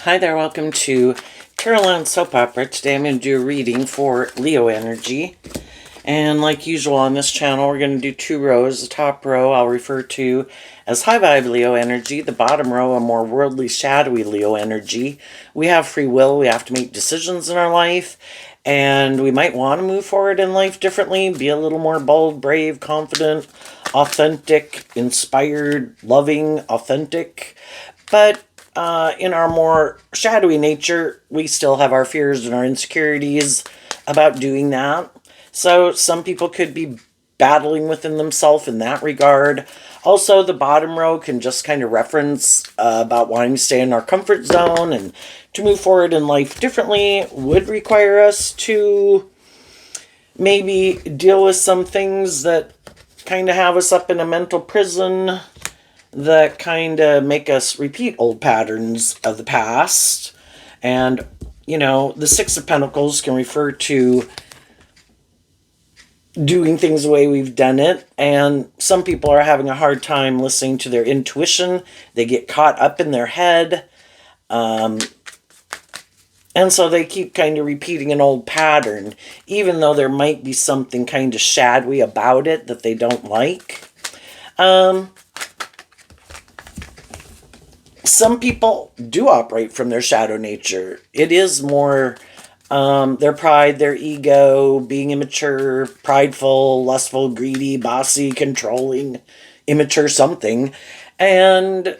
Hi there, welcome to Caroline Soap Opera. Today I'm going to do a reading for Leo energy. And like usual on this channel, we're going to do two rows. The top row I'll refer to as high vibe Leo energy. The bottom row, a more worldly, shadowy Leo energy. We have free will. We have to make decisions in our life. And we might want to move forward in life differently, be a little more bold, brave, confident, authentic, inspired, loving, authentic. But in our more shadowy nature, we still have our fears and our insecurities about doing that. So some people could be battling within themselves in that regard. Also, the bottom row can just kind of reference about wanting to stay in our comfort zone, and to move forward in life differently would require us to maybe deal with some things that kind of have us up in a mental prison, that kind of make us repeat old patterns of the past. And, the Six of Pentacles can refer to doing things the way we've done it. And some people are having a hard time listening to their intuition. They get caught up in their head. And so they keep kind of repeating an old pattern, even though there might be something kind of shadowy about it that they don't like. Some people do operate from their shadow nature. It is more their pride, their ego, being immature, prideful, lustful, greedy, bossy, controlling, immature something. And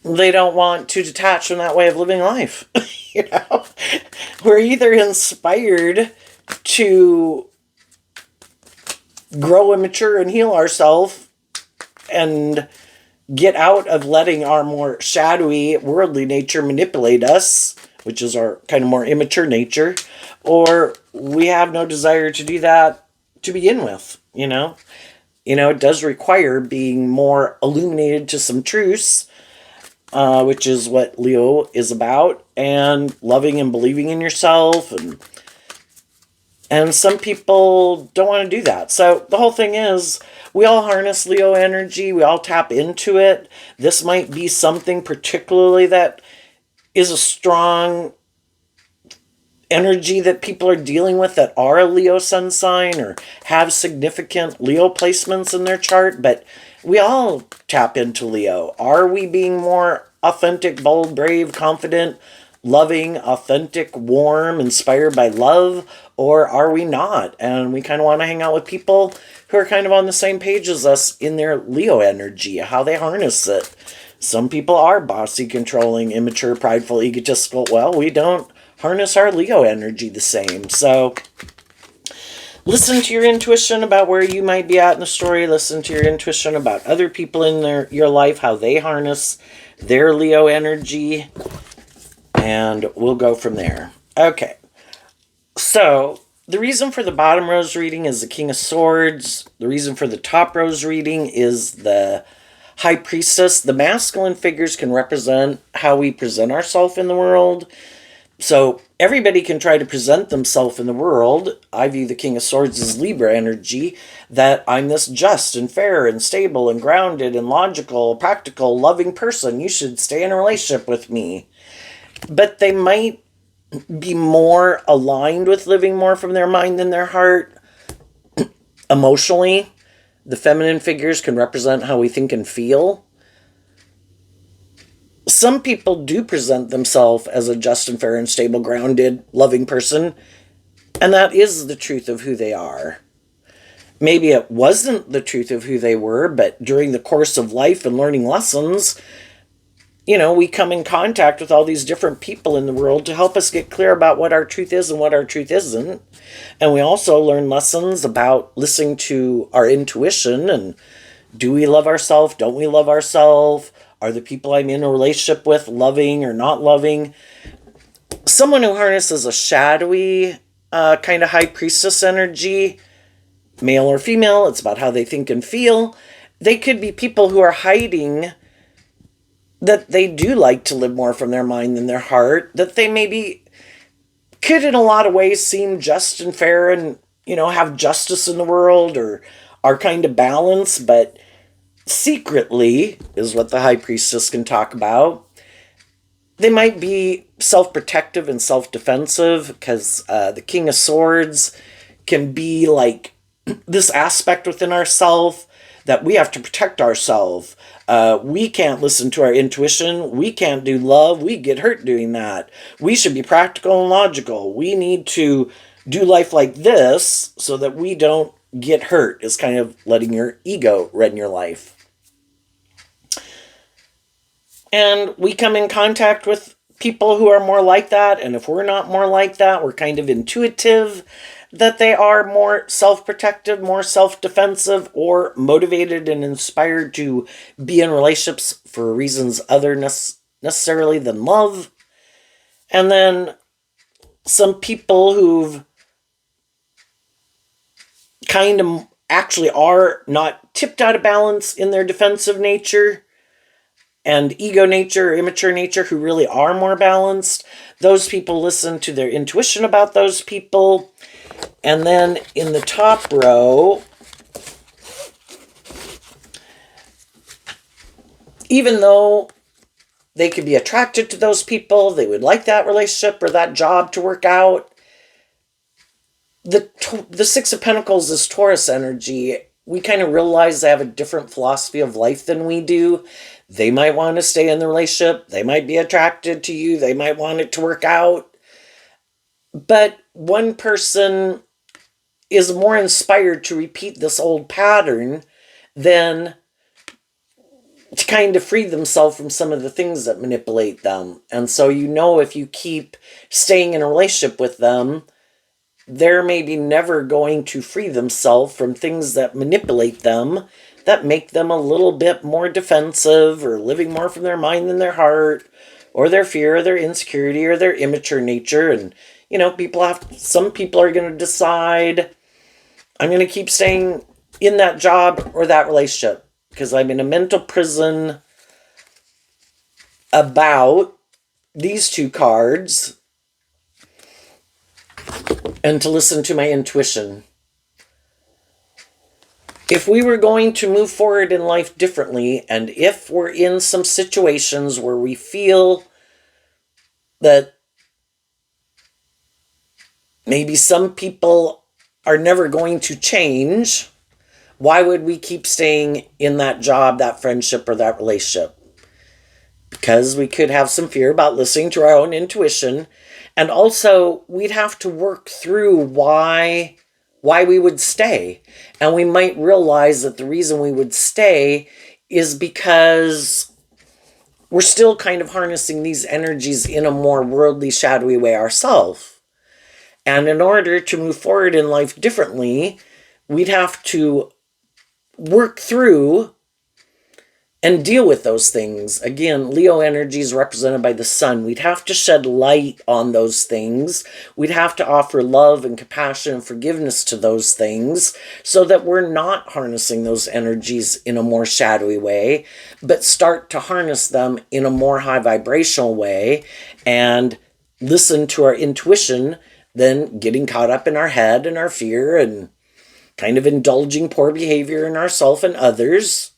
they don't want to detach from that way of living life. We're either inspired to grow and mature and heal ourselves and get out of letting our more shadowy, worldly nature manipulate us, which is our kind of more immature nature, or we have no desire to do that to begin with. It does require being more illuminated to some truths, which is what Leo is about, and loving and believing in yourself, and some people don't want to do that. So the whole thing is, we all harness Leo energy. We all tap into it. This might be something particularly that is a strong energy that people are dealing with that are a Leo sun sign or have significant Leo placements in their chart. But we all tap into Leo. Are we being more authentic, bold, brave, confident, loving, authentic, warm, inspired by love, or are we not? And we kind of want to hang out with people who are kind of on the same page as us in their Leo energy, how they harness it. Some people are bossy, controlling, immature, prideful, egotistical. Well, we don't harness our Leo energy the same. So listen to your intuition about where you might be at in the story. Listen to your intuition about other people in your life, how they harness their Leo energy. And we'll go from there. Okay. So the reason for the bottom rose reading is the King of Swords. The reason for the top rose reading is the High Priestess. The masculine figures can represent how we present ourselves in the world. So everybody can try to present themselves in the world. I view the King of Swords as Libra energy, that I'm this just and fair and stable and grounded and logical, practical, loving person. You should stay in a relationship with me. But they might be more aligned with living more from their mind than their heart. Emotionally, the feminine figures can represent how we think and feel. Some people do present themselves as a just and fair and stable, grounded, loving person, and that is the truth of who they are. Maybe it wasn't the truth of who they were, but during the course of life and learning lessons, we come in contact with all these different people in the world to help us get clear about what our truth is and what our truth isn't. And we also learn lessons about listening to our intuition, and do we love ourselves? Don't we love ourselves? Are the people I'm in a relationship with loving or not loving? Someone who harnesses a shadowy kind of high priestess energy, male or female, it's about how they think and feel. They could be people who are hiding that they do like to live more from their mind than their heart, that they maybe could in a lot of ways seem just and fair and, have justice in the world or are kind of balanced, but secretly is what the High Priestess can talk about. They might be self-protective and self-defensive because the King of Swords can be like this aspect within ourselves that we have to protect ourselves. We can't listen to our intuition. We can't do love. We get hurt doing that. We should be practical and logical. We need to do life like this so that we don't get hurt. It's kind of letting your ego run your life. And we come in contact with people who are more like that. And if we're not more like that, we're kind of intuitive that they are more self-protective, more self-defensive, or motivated and inspired to be in relationships for reasons other necessarily than love. And then some people who've kind of actually are not tipped out of balance in their defensive nature and ego nature, immature nature, who really are more balanced. Those people listen to their intuition about those people. And then in the top row, even though they could be attracted to those people, they would like that relationship or that job to work out, the Six of Pentacles is Taurus energy. We kind of realize they have a different philosophy of life than we do. They might want to stay in the relationship. They might be attracted to you. They might want it to work out. But one person is more inspired to repeat this old pattern than to kind of free themselves from some of the things that manipulate them. And so if you keep staying in a relationship with them, they're maybe never going to free themselves from things that manipulate them, that make them a little bit more defensive or living more from their mind than their heart, or their fear or their insecurity or their immature nature. And, some people are going to decide, I'm going to keep staying in that job or that relationship because I'm in a mental prison about these two cards, and to listen to my intuition. If we were going to move forward in life differently, and if we're in some situations where we feel that maybe some people are never going to change, why would we keep staying in that job, that friendship, or that relationship? Because we could have some fear about listening to our own intuition. And also, we'd have to work through why we would stay. And we might realize that the reason we would stay is because we're still kind of harnessing these energies in a more worldly, shadowy way ourselves. And in order to move forward in life differently, we'd have to work through and deal with those things. Again, Leo energy is represented by the sun. We'd have to shed light on those things. We'd have to offer love and compassion and forgiveness to those things so that we're not harnessing those energies in a more shadowy way, but start to harness them in a more high vibrational way and listen to our intuition than getting caught up in our head and our fear and kind of indulging poor behavior in ourselves and others.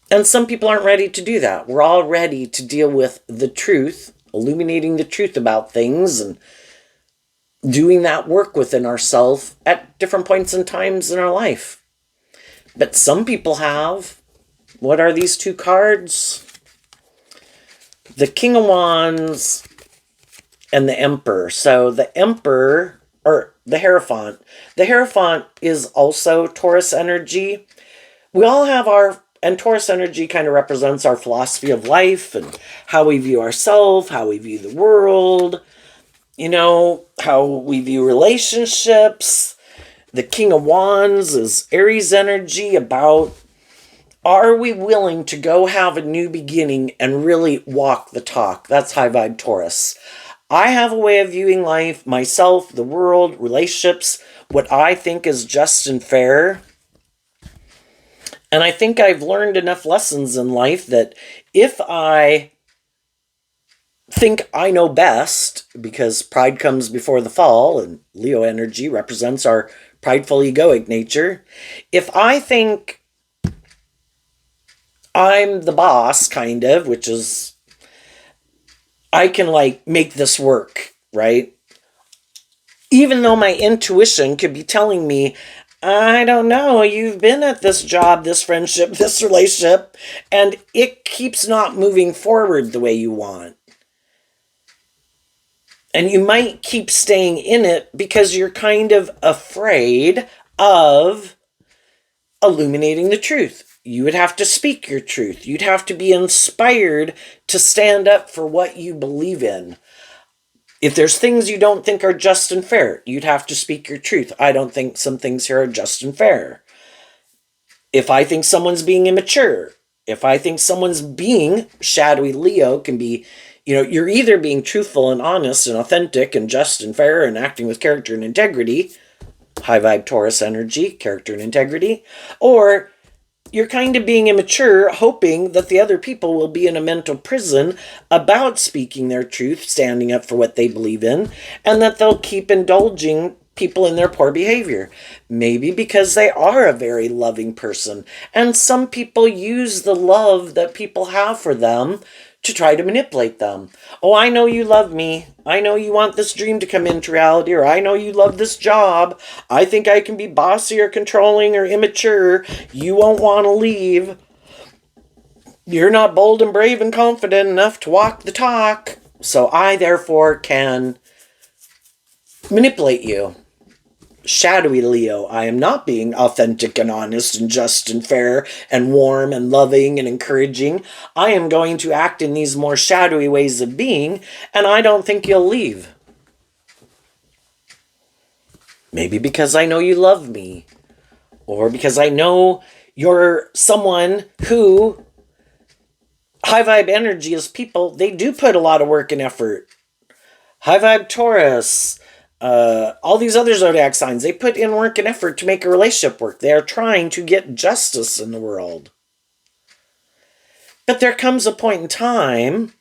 And some people aren't ready to do that. We're all ready to deal with the truth, illuminating the truth about things and doing that work within ourselves at different points and times in our life. But some people have, what are these two cards? The King of Wands and the Emperor. So the Emperor, or the Hierophant. The Hierophant is also Taurus energy. We all have and Taurus energy kind of represents our philosophy of life and how we view ourselves, how we view the world, how we view relationships. The King of Wands is Aries energy, about, are we willing to go have a new beginning and really walk the talk? That's high vibe Taurus. I have a way of viewing life, myself, the world, relationships, what I think is just and fair. And I think I've learned enough lessons in life that if I think I know best, because pride comes before the fall, and Leo energy represents our prideful egoic nature, if I think I'm the boss, kind of, which is I can like make this work, right? Even though my intuition could be telling me, I don't know, you've been at this job, this friendship, this relationship, and it keeps not moving forward the way you want. And you might keep staying in it because you're kind of afraid of illuminating the truth. You would have to speak your truth. You'd have to be inspired to stand up for what you believe in. If there's things you don't think are just and fair, you'd have to speak your truth. I don't think some things here are just and fair. If I think someone's being immature, if I think someone's being shadowy Leo, can be, you're either being truthful and honest and authentic and just and fair and acting with character and integrity, high vibe Taurus energy, character and integrity, or you're kind of being immature, hoping that the other people will be in a mental prison about speaking their truth, standing up for what they believe in, and that they'll keep indulging people in their poor behavior. Maybe because they are a very loving person, and some people use the love that people have for them to try to manipulate them. Oh, I know you love me. I know you want this dream to come into reality, or I know you love this job. I think I can be bossy or controlling or immature. You won't want to leave. You're not bold and brave and confident enough to walk the talk. So I, therefore, can manipulate you. Shadowy Leo, I am not being authentic and honest and just and fair and warm and loving and encouraging. I am going to act in these more shadowy ways of being, and I don't think you'll leave. Maybe because I know you love me, or because I know you're someone who, high vibe energy is people, they do put a lot of work and effort. High vibe Taurus, all these other zodiac signs, they put in work and effort to make a relationship work. They are trying to get justice in the world. But there comes a point in time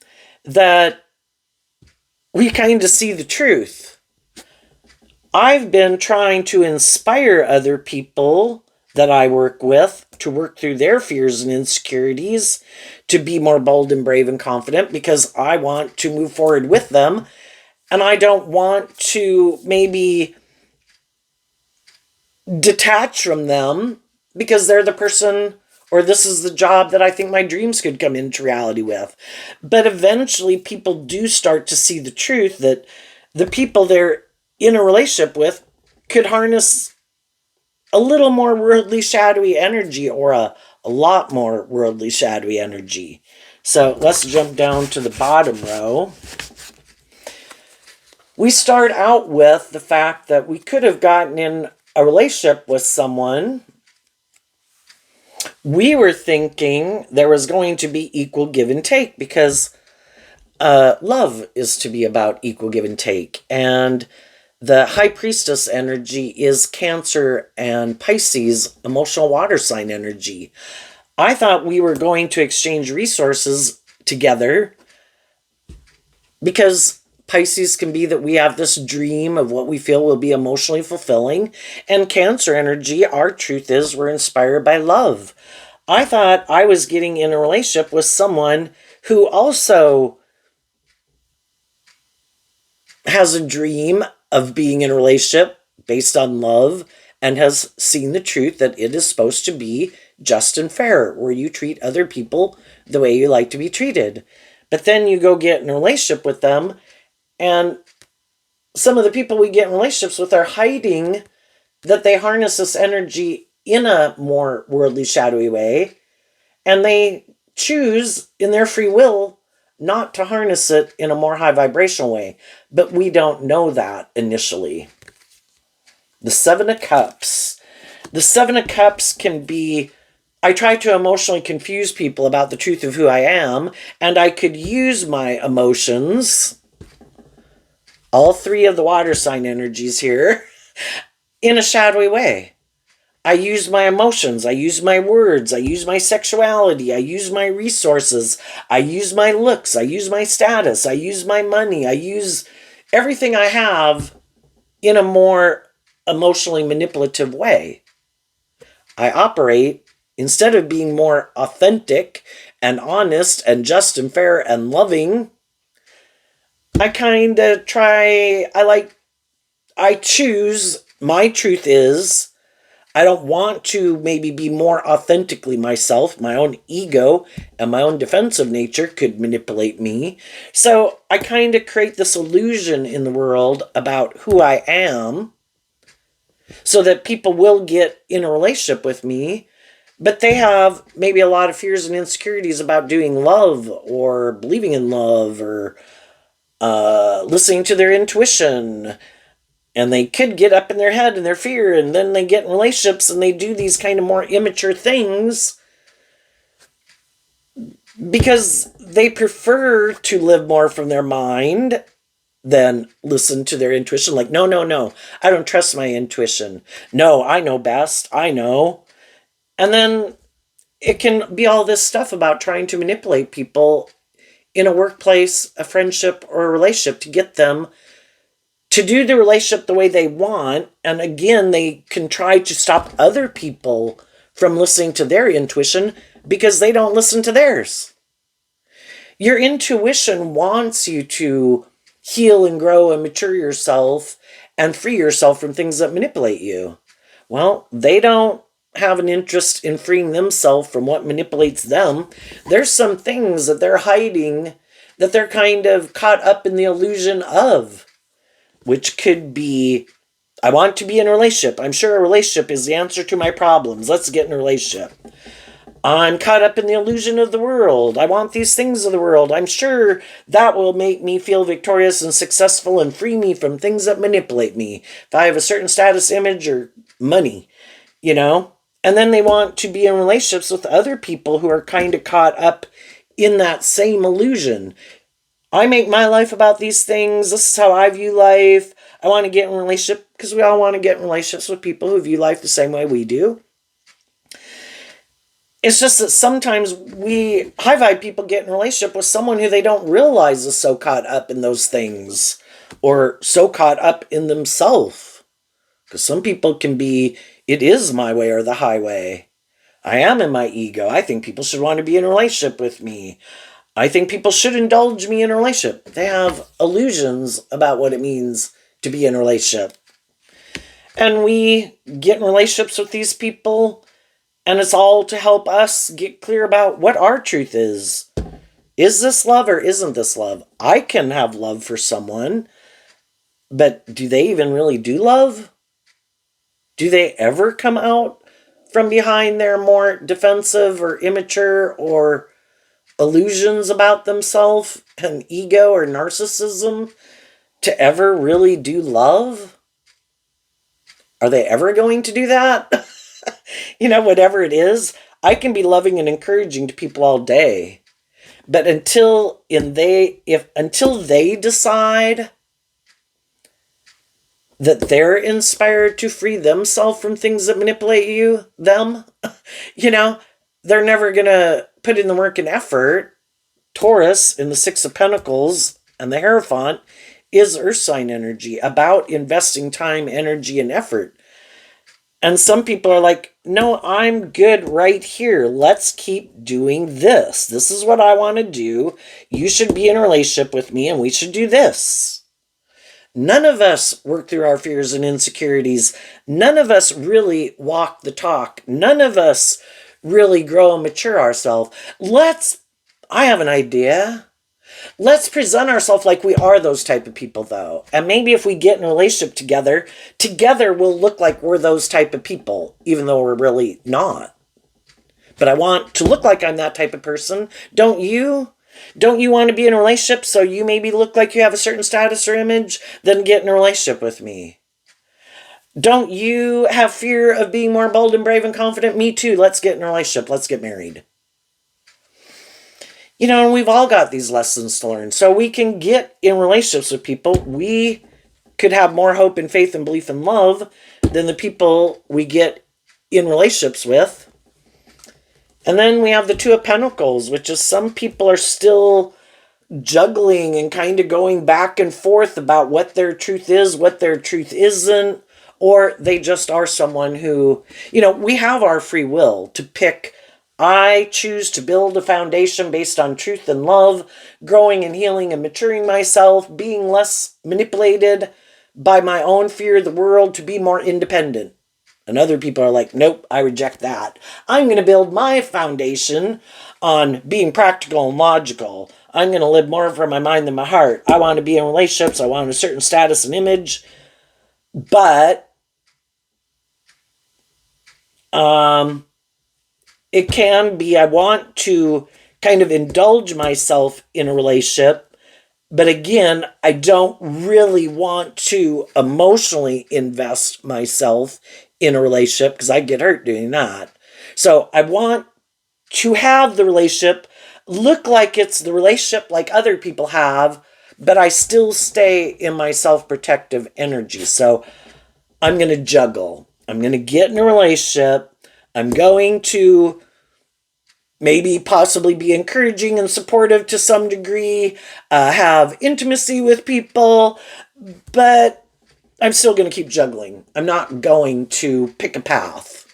that we kind of see the truth. I've been trying to inspire other people that I work with to work through their fears and insecurities, to be more bold and brave and confident, because I want to move forward with them. And I don't want to maybe detach from them because they're the person, or this is the job that I think my dreams could come into reality with. But eventually people do start to see the truth that the people they're in a relationship with could harness a little more worldly shadowy energy, or a lot more worldly shadowy energy. So let's jump down to the bottom row. We start out with the fact that we could have gotten in a relationship with someone. We were thinking there was going to be equal give and take, because love is to be about equal give and take. And the High Priestess energy is Cancer and Pisces, emotional water sign energy. I thought we were going to exchange resources together, because Pisces can be that we have this dream of what we feel will be emotionally fulfilling. And Cancer energy, our truth is we're inspired by love. I thought I was getting in a relationship with someone who also has a dream of being in a relationship based on love, and has seen the truth that it is supposed to be just and fair, where you treat other people the way you like to be treated. But then you go get in a relationship with them, and some of the people we get in relationships with are hiding that they harness this energy in a more worldly, shadowy way, and they choose in their free will not to harness it in a more high vibrational way. But we don't know that initially. The Seven of Cups. The Seven of Cups can be, I try to emotionally confuse people about the truth of who I am, and I could use my emotions, all three of the water sign energies here, in a shadowy way. I use my emotions, I use my words, I use my sexuality, I use my resources, I use my looks, I use my status, I use my money, I use everything I have in a more emotionally manipulative way. I operate, instead of being more authentic and honest and just and fair and loving, I kind of I choose, my truth is, I don't want to maybe be more authentically myself. My own ego and my own defensive nature could manipulate me. So I kind of create this illusion in the world about who I am so that people will get in a relationship with me, but they have maybe a lot of fears and insecurities about doing love or believing in love or listening to their intuition. And they could get up in their head and their fear, and then they get in relationships and they do these kind of more immature things because they prefer to live more from their mind than listen to their intuition. Like, no, no, no, I don't trust my intuition. No, I know best. I know. And then it can be all this stuff about trying to manipulate people in a workplace, a friendship, or a relationship to get them to do the relationship the way they want. And again, they can try to stop other people from listening to their intuition because they don't listen to theirs. Your intuition wants you to heal and grow and mature yourself and free yourself from things that manipulate you. Well, they don't have an interest in freeing themselves from what manipulates them. There's some things that they're hiding that they're kind of caught up in the illusion of, which could be, I want to be in a relationship. I'm sure a relationship is the answer to my problems. Let's get in a relationship. I'm caught up in the illusion of the world. I want these things of the world. I'm sure that will make me feel victorious and successful and free me from things that manipulate me. If I have a certain status, image, or money, you know? And then they want to be in relationships with other people who are kind of caught up in that same illusion. I make my life about these things. This is how I view life. I want to get in a relationship because we all want to get in relationships with people who view life the same way we do. It's just that sometimes we high vibe people get in a relationship with someone who they don't realize is so caught up in those things or so caught up in themselves. Because some people can be, it is my way or the highway. I am in my ego. I think people should want to be in a relationship with me. I think people should indulge me in a relationship. They have illusions about what it means to be in a relationship. And we get in relationships with these people, and it's all to help us get clear about what our truth is. Is this love or isn't this love? I can have love for someone, but do they even really do love? Do they ever come out from behind their more defensive or immature or illusions about themselves and ego or narcissism to ever really do love? Are they ever going to do that? Whatever it is, I can be loving and encouraging to people all day. But until they decide that they're inspired to free themselves from things that manipulate them, they're never going to put in the work and effort. Taurus in the Six of Pentacles and the Hierophant is earth sign energy, about investing time, energy, and effort. And some people are like, no, I'm good right here. Let's keep doing this. This is what I want to do. You should be in a relationship with me and we should do this. None of us work through our fears and insecurities. None of us really walk the talk. None of us really grow and mature ourselves. I have an idea. Let's present ourselves like we are those type of people, though. And maybe if we get in a relationship together we'll look like we're those type of people, even though we're really not. But I want to look like I'm that type of person. Don't you? Don't you want to be in a relationship so you maybe look like you have a certain status or image? Then get in a relationship with me. Don't you have fear of being more bold and brave and confident? Me too. Let's get in a relationship. Let's get married. And we've all got these lessons to learn. So we can get in relationships with people. We could have more hope and faith and belief and love than the people we get in relationships with. And then we have the Two of Pentacles, which is some people are still juggling and kind of going back and forth about what their truth is, what their truth isn't, or they just are someone who, we have our free will to pick I choose to build a foundation based on truth and love, growing and healing and maturing myself, being less manipulated by my own fear of the world to be more independent. And other people are like, nope, I reject that. I'm going to build my foundation on being practical and logical. I'm going to live more from my mind than my heart. I want to be in relationships. I want a certain status and image. But it can be, I want to kind of indulge myself in a relationship. But again, I don't really want to emotionally invest myself in a relationship because I get hurt doing that. So I want to have the relationship look like it's the relationship like other people have, but I still stay in my self-protective energy. So I'm going to juggle. I'm going to get in a relationship. I'm going to maybe possibly be encouraging and supportive to some degree, have intimacy with people, but I'm still going to keep juggling. I'm not going to pick a path.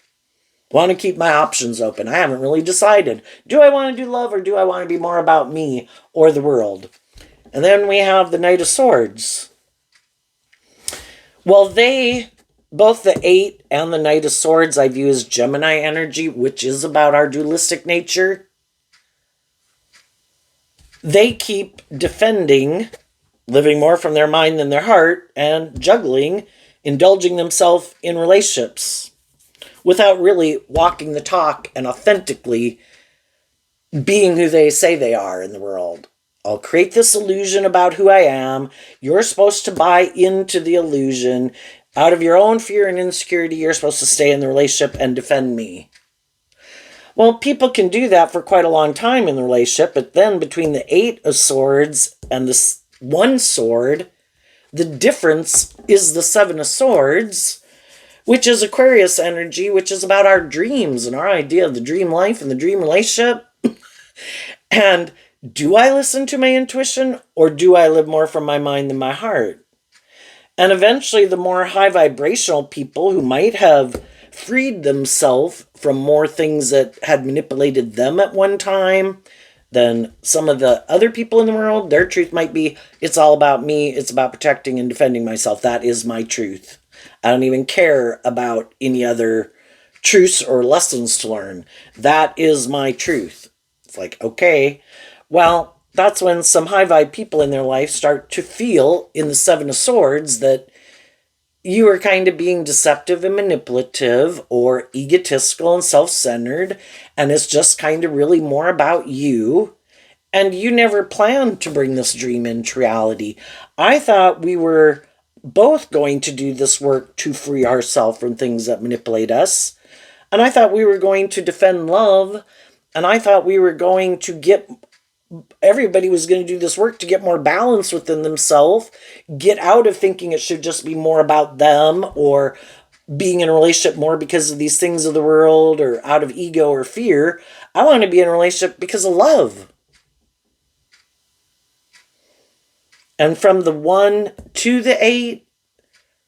Want to keep my options open. I haven't really decided. Do I want to do love or do I want to be more about me or the world? And then we have the Knight of Swords. Well, both the 8 and the Knight of Swords I view as Gemini energy, which is about our dualistic nature. They keep defending, living more from their mind than their heart, and juggling, indulging themselves in relationships without really walking the talk and authentically being who they say they are in the world. I'll create this illusion about who I am. You're supposed to buy into the illusion. Out of your own fear and insecurity, you're supposed to stay in the relationship and defend me. Well, people can do that for quite a long time in the relationship, but then between the 8 of Swords and the 1 sword, the difference is the 7 of Swords, which is Aquarius energy, which is about our dreams and our idea of the dream life and the dream relationship. And do I listen to my intuition or do I live more from my mind than my heart? And eventually the more high vibrational people who might have freed themselves from more things that had manipulated them at one time than some of the other people in the world, their truth might be, it's all about me, it's about protecting and defending myself. That is my truth. I don't even care about any other truths or lessons to learn. That is my truth. It's like, okay, well, that's when some high vibe people in their life start to feel in the 7 of Swords that you are kind of being deceptive and manipulative or egotistical and self-centered, and it's just kind of really more about you, and you never planned to bring this dream into reality. I thought we were both going to do this work to free ourselves from things that manipulate us, and I thought we were going to defend love, and I thought we were going to everybody was going to do this work to get more balance within themselves, get out of thinking it should just be more about them or being in a relationship more because of these things of the world or out of ego or fear. I want to be in a relationship because of love. And from the 1 to the 8,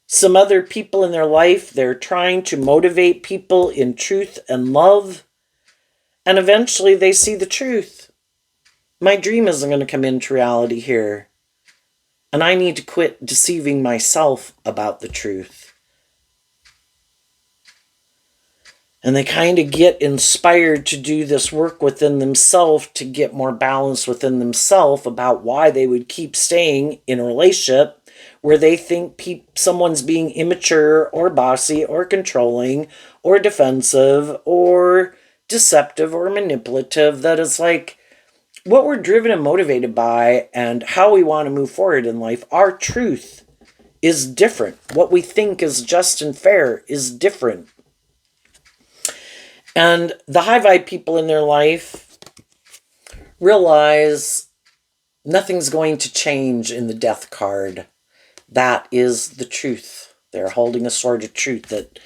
some other people in their life, they're trying to motivate people in truth and love. And eventually they see the truth. My dream isn't going to come into reality here. And I need to quit deceiving myself about the truth. And they kind of get inspired to do this work within themselves to get more balance within themselves about why they would keep staying in a relationship where they think someone's being immature or bossy or controlling or defensive or deceptive or manipulative. That is like what we're driven and motivated by and how we want to move forward in life. Our truth is different. What we think is just and fair is different. And the high vibe people in their life realize nothing's going to change in the death card. That is the truth. They're holding a sword of truth that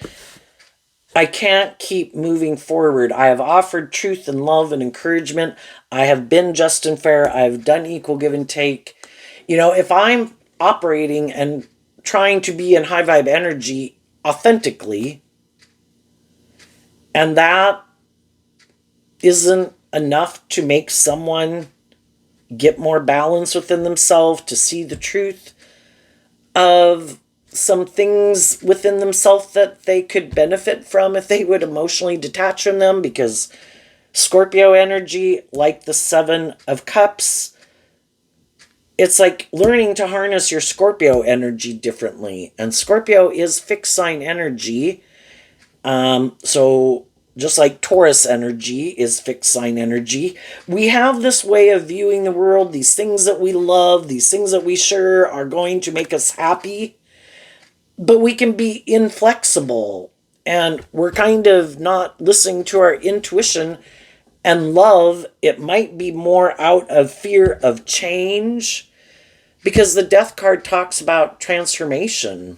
I can't keep moving forward. I have offered truth and love and encouragement. I have been just and fair. I have done equal give and take. You know, if I'm operating and trying to be in high vibe energy authentically, and that isn't enough to make someone get more balance within themselves, to see the truth of some things within themselves that they could benefit from if they would emotionally detach from them. Because Scorpio energy, like the Seven of Cups, it's like learning to harness your Scorpio energy differently. And Scorpio is fixed sign energy. So just like Taurus energy is fixed sign energy, we have this way of viewing the world, these things that we love, these things that we sure are going to make us happy, but we can be inflexible, and we're kind of not listening to our intuition. And love, it might be more out of fear of change, because the Death card talks about transformation.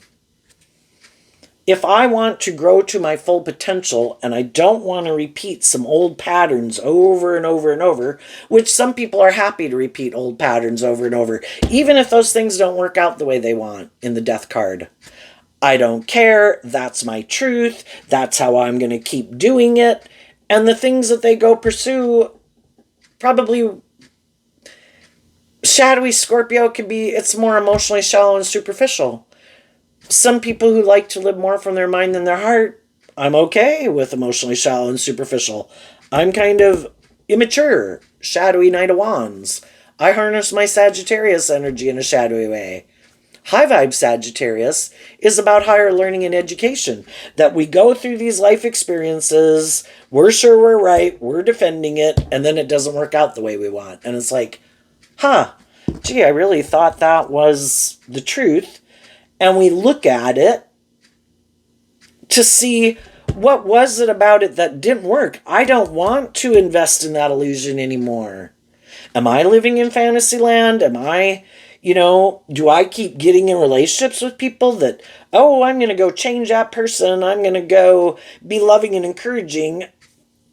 If I want to grow to my full potential and I don't want to repeat some old patterns over and over and over, which some people are happy to repeat old patterns over and over, even if those things don't work out the way they want in the Death card. I don't care. That's my truth. That's how I'm going to keep doing it. And the things that they go pursue, probably shadowy Scorpio can be, it's more emotionally shallow and superficial. Some people who like to live more from their mind than their heart, I'm okay with emotionally shallow and superficial. I'm kind of immature, shadowy Knight of Wands. I harness my Sagittarius energy in a shadowy way. High vibe Sagittarius is about higher learning and education. That we go through these life experiences, we're sure we're right, we're defending it, and then it doesn't work out the way we want. And it's like, gee, I really thought that was the truth. And we look at it to see, what was it about it that didn't work? I don't want to invest in that illusion anymore. Am I living in fantasy land? Am I, do I keep getting in relationships with people that, oh, I'm going to go change that person, I'm going to go be loving and encouraging,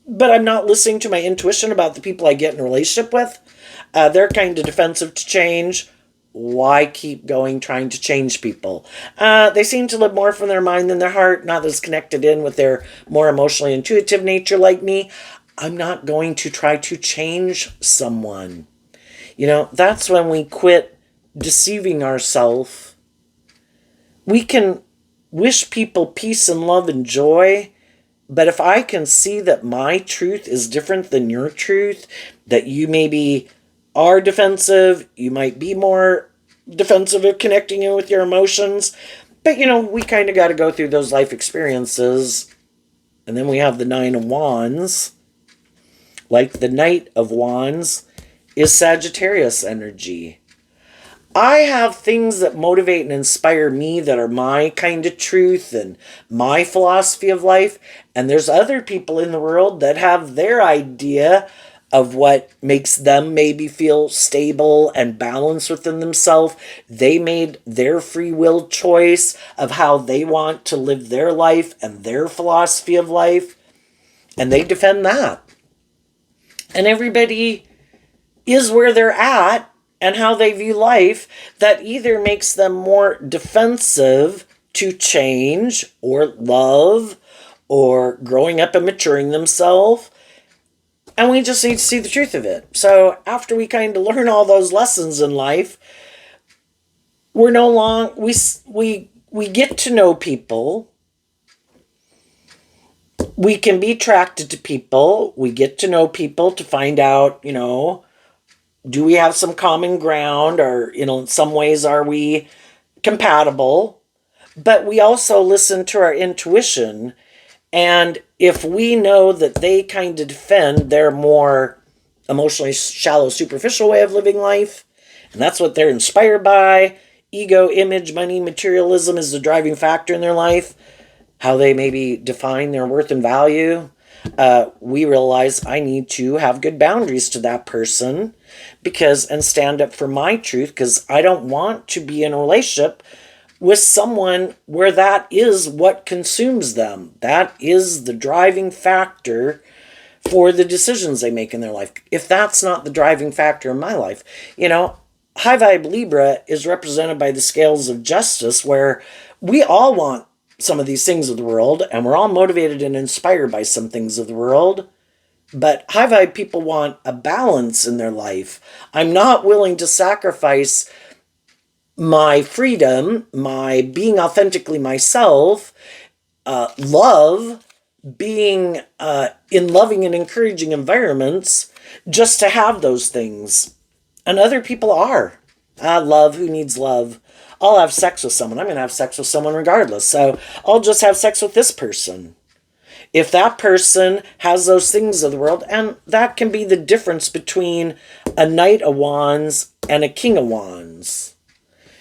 but I'm not listening to my intuition about the people I get in a relationship with? They're kind of defensive to change. Why keep going trying to change people? They seem to live more from their mind than their heart, not as connected in with their more emotionally intuitive nature like me. I'm not going to try to change someone. That's when we quit deceiving ourselves. We can wish people peace and love and joy, but if I can see that my truth is different than your truth, that you maybe are defensive, you might be more defensive of connecting in with your emotions, but we kind of got to go through those life experiences. And then we have the Nine of Wands, like the Knight of Wands is Sagittarius energy. I have things that motivate and inspire me that are my kind of truth and my philosophy of life, and there's other people in the world that have their idea of what makes them maybe feel stable and balanced within themselves. They made their free will choice of how they want to live their life and their philosophy of life, and they defend that. And everybody is where they're at and how they view life, that either makes them more defensive to change or love or growing up and maturing themselves. And we just need to see the truth of it. So after we kind of learn all those lessons in life, we're no longer, we get to know people. We can be attracted to people. We get to know people to find out, do we have some common ground, or, in some ways are we compatible? But we also listen to our intuition. And if we know that they kind of defend their more emotionally shallow, superficial way of living life, and that's what they're inspired by, ego, image, money, materialism is the driving factor in their life, how they maybe define their worth and value, we realize I need to have good boundaries to that person and stand up for my truth, because I don't want to be in a relationship with someone where that is what consumes them. That is the driving factor for the decisions they make in their life. If that's not the driving factor in my life, High Vibe Libra is represented by the scales of justice, where we all want some of these things of the world, and we're all motivated and inspired by some things of the world. But high vibe people want a balance in their life. I'm not willing to sacrifice my freedom, my being authentically myself, love, being in loving and encouraging environments just to have those things. And other people are. Love, who needs love? I'll have sex with someone. I'm going to have sex with someone regardless. So I'll just have sex with this person. If that person has those things of the world, and that can be the difference between a Knight of Wands and a King of Wands.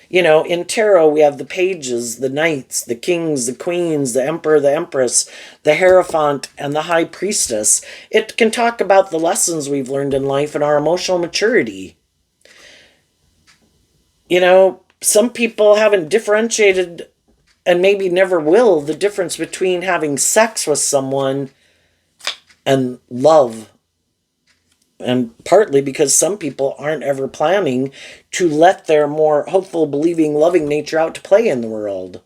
You know, in tarot, we have the pages, the knights, the kings, the queens, the emperor, the empress, the hierophant, and the high priestess. It can talk about the lessons we've learned in life and our emotional maturity. You know, some people haven't differentiated, and maybe never will, the difference between having sex with someone and love. And partly because some people aren't ever planning to let their more hopeful, believing, loving nature out to play in the world.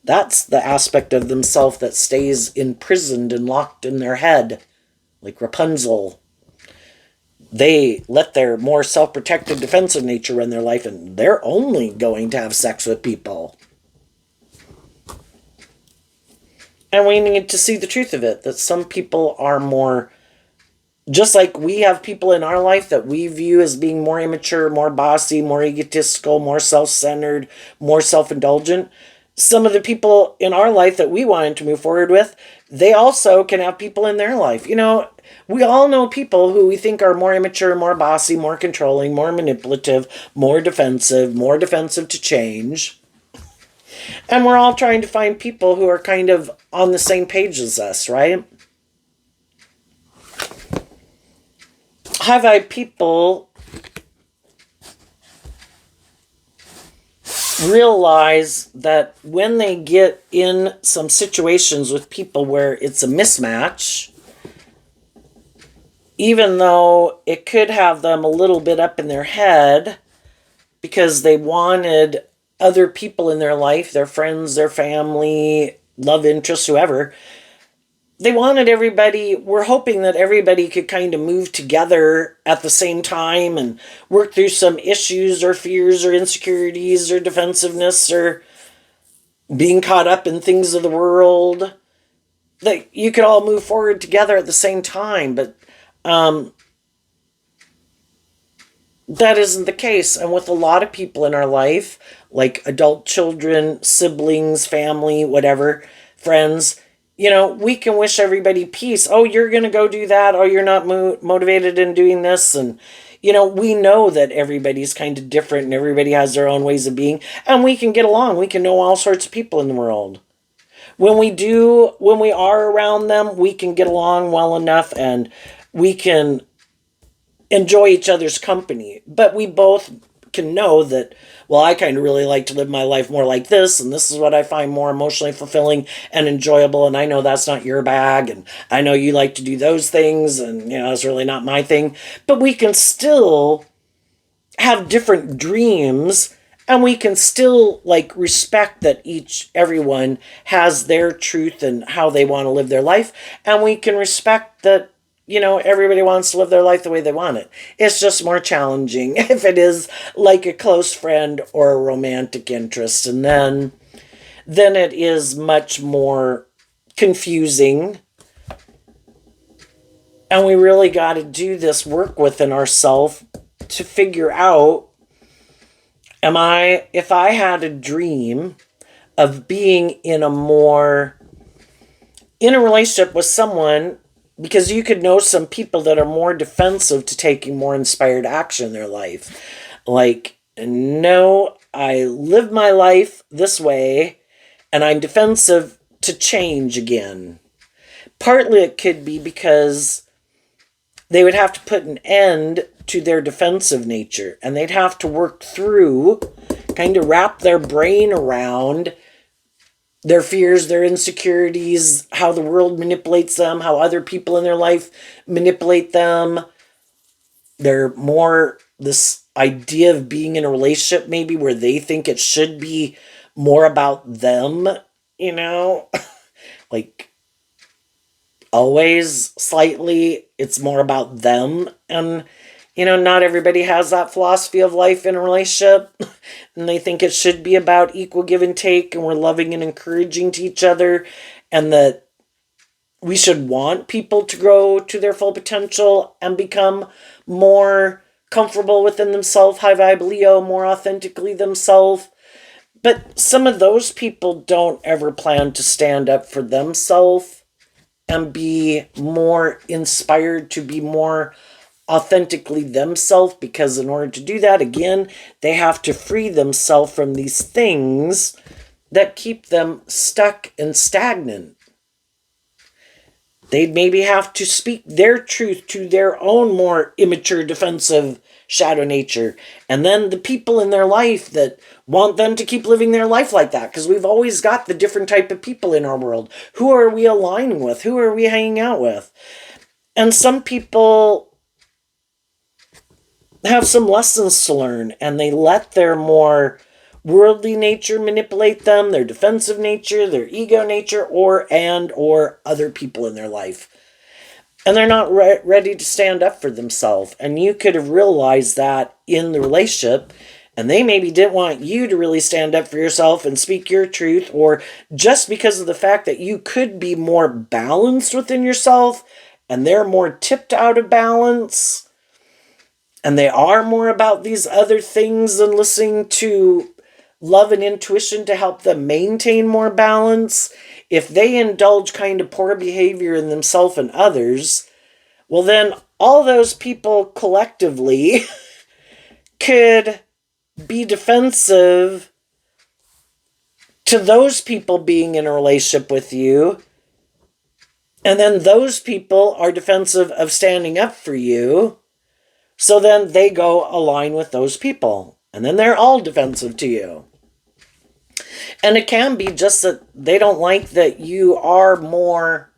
That's the aspect of themselves that stays imprisoned and locked in their head, like Rapunzel. They let their more self-protective, defensive nature run their life, and they're only going to have sex with people. And we need to see the truth of it, that some people are more, just like we have people in our life that we view as being more immature, more bossy, more egotistical, more self-centered, more self-indulgent. Some of the people in our life that we wanted to move forward with, they also can have people in their life. You know, we all know people who we think are more immature, more bossy, more controlling, more manipulative, more defensive to change. And we're all trying to find people who are kind of on the same page as us, right? High vibe people realize that when they get in some situations with people where it's a mismatch, even though it could have them a little bit up in their head because they wanted other people in their life, their friends, their family, love interests, whoever, they wanted everybody, we're hoping that everybody could kind of move together at the same time and work through some issues or fears or insecurities or defensiveness or being caught up in things of the world. That you could all move forward together at the same time, but that isn't the case. And with a lot of people in our life, like adult children, siblings, family, whatever, friends, you know, we can wish everybody peace. Oh, you're going to go do that. Oh, you're not motivated in doing this. And, you know, we know that everybody's kind of different and everybody has their own ways of being. And we can get along. We can know all sorts of people in the world. When we are around them, we can get along well enough and we can enjoy each other's company. But we both can know that, well, I kind of really like to live my life more like this, and this is what I find more emotionally fulfilling and enjoyable, and I know that's not your bag, and I know you like to do those things, and, you know, it's really not my thing. But we can still have different dreams, and we can still, like, respect that everyone has their truth and how they want to live their life, and we can respect that, you know, everybody wants to live their life the way they want it. It's just more challenging if it is like a close friend or a romantic interest. And then it is much more confusing. And we really got to do this work within ourselves to figure out, if I had a dream of being in a relationship with someone, because you could know some people that are more defensive to taking more inspired action in their life. Like, no, I live my life this way, and I'm defensive to change again. Partly it could be because they would have to put an end to their defensive nature, and they'd have to work through, kind of wrap their brain around their fears, their insecurities, how the world manipulates them, how other people in their life manipulate them. They're more this idea of being in a relationship maybe where they think it should be more about them, you know? Like, always slightly. It's more about them. And, not everybody has that philosophy of life in a relationship. And they think it should be about equal give and take, and we're loving and encouraging to each other, and that we should want people to grow to their full potential and become more comfortable within themselves, high vibe Leo, more authentically themselves. But some of those people don't ever plan to stand up for themselves and be more inspired to be more authentically themselves, because in order to do that, again, they have to free themselves from these things that keep them stuck and stagnant. They'd maybe have to speak their truth to their own more immature, defensive shadow nature. And then the people in their life that want them to keep living their life like that, because we've always got the different type of people in our world. Who are we aligning with? Who are we hanging out with? And some people have some lessons to learn, and they let their more worldly nature manipulate them, their defensive nature, their ego nature, or other people in their life. And they're not ready to stand up for themselves. And you could have realized that in the relationship, and they maybe didn't want you to really stand up for yourself and speak your truth, or just because of the fact that you could be more balanced within yourself, and they're more tipped out of balance, and they are more about these other things than listening to love and intuition to help them maintain more balance. If they indulge kind of poor behavior in themselves and others, well then all those people collectively could be defensive to those people being in a relationship with you. And then those people are defensive of standing up for you. So then they go align with those people. And then they're all defensive to you. And it can be just that they don't like that you are more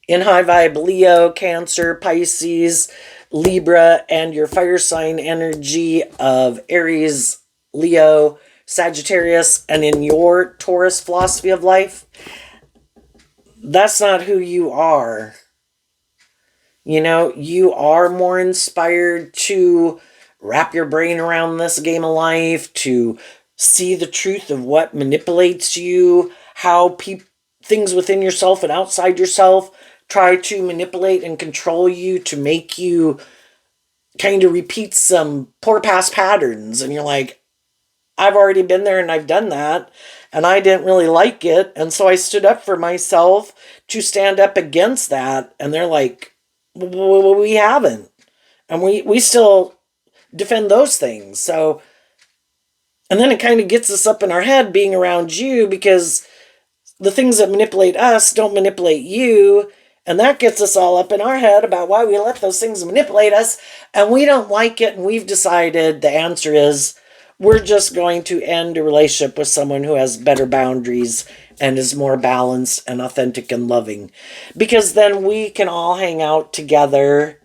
in high vibe Leo, Cancer, Pisces, Libra, and your fire sign energy of Aries, Leo, Sagittarius, and in your Taurus philosophy of life. That's not who you are. You are more inspired to wrap your brain around this game of life, to see the truth of what manipulates you, how things within yourself and outside yourself try to manipulate and control you to make you kind of repeat some poor past patterns. And you're like, I've already been there and I've done that, and I didn't really like it. And so I stood up for myself to stand up against that. And they're like, well, we haven't. And we still defend those things. So, and then it kind of gets us up in our head being around you, because the things that manipulate us don't manipulate you. And that gets us all up in our head about why we let those things manipulate us. And we don't like it. And we've decided the answer is we're just going to end a relationship with someone who has better boundaries and is more balanced and authentic and loving. Because then we can all hang out together.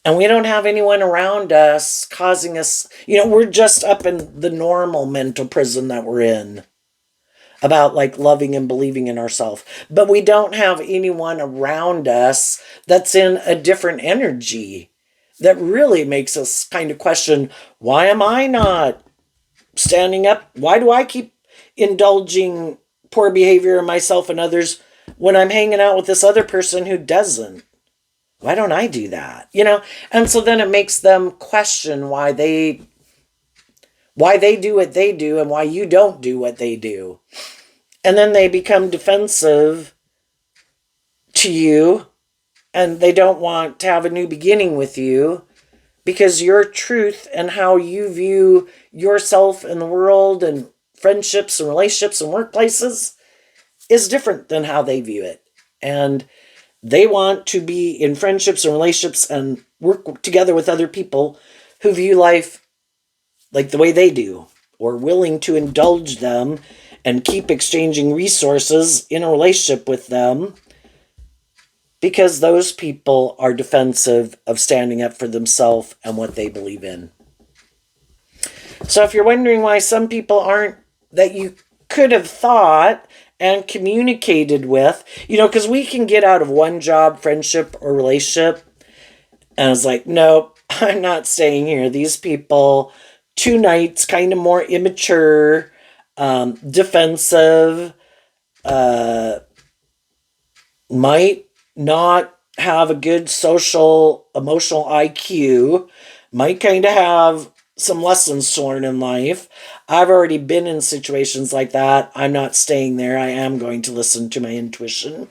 And we don't have anyone around us causing us, we're just up in the normal mental prison that we're in about like loving and believing in ourselves. But we don't have anyone around us that's in a different energy that really makes us kind of question, why am I not standing up? Why do I keep indulging poor behavior in myself and others when I'm hanging out with this other person who doesn't? Why don't I do that? And so then it makes them question why they do what they do and why you don't do what they do. And then they become defensive to you, and they don't want to have a new beginning with you, because your truth and how you view yourself and the world and friendships and relationships and workplaces is different than how they view it. And they want to be in friendships and relationships and work together with other people who view life like the way they do, or willing to indulge them and keep exchanging resources in a relationship with them, because those people are defensive of standing up for themselves and what they believe in. So if you're wondering why some people aren't, that you could have thought, and communicated with, because we can get out of one job, friendship, or relationship. And I was like, nope, I'm not staying here. These people, 2 nights, kind of more immature, defensive, might not have a good social emotional IQ, might kind of have some lessons to learn in life. I've already been in situations like that. I'm not staying there. I am going to listen to my intuition.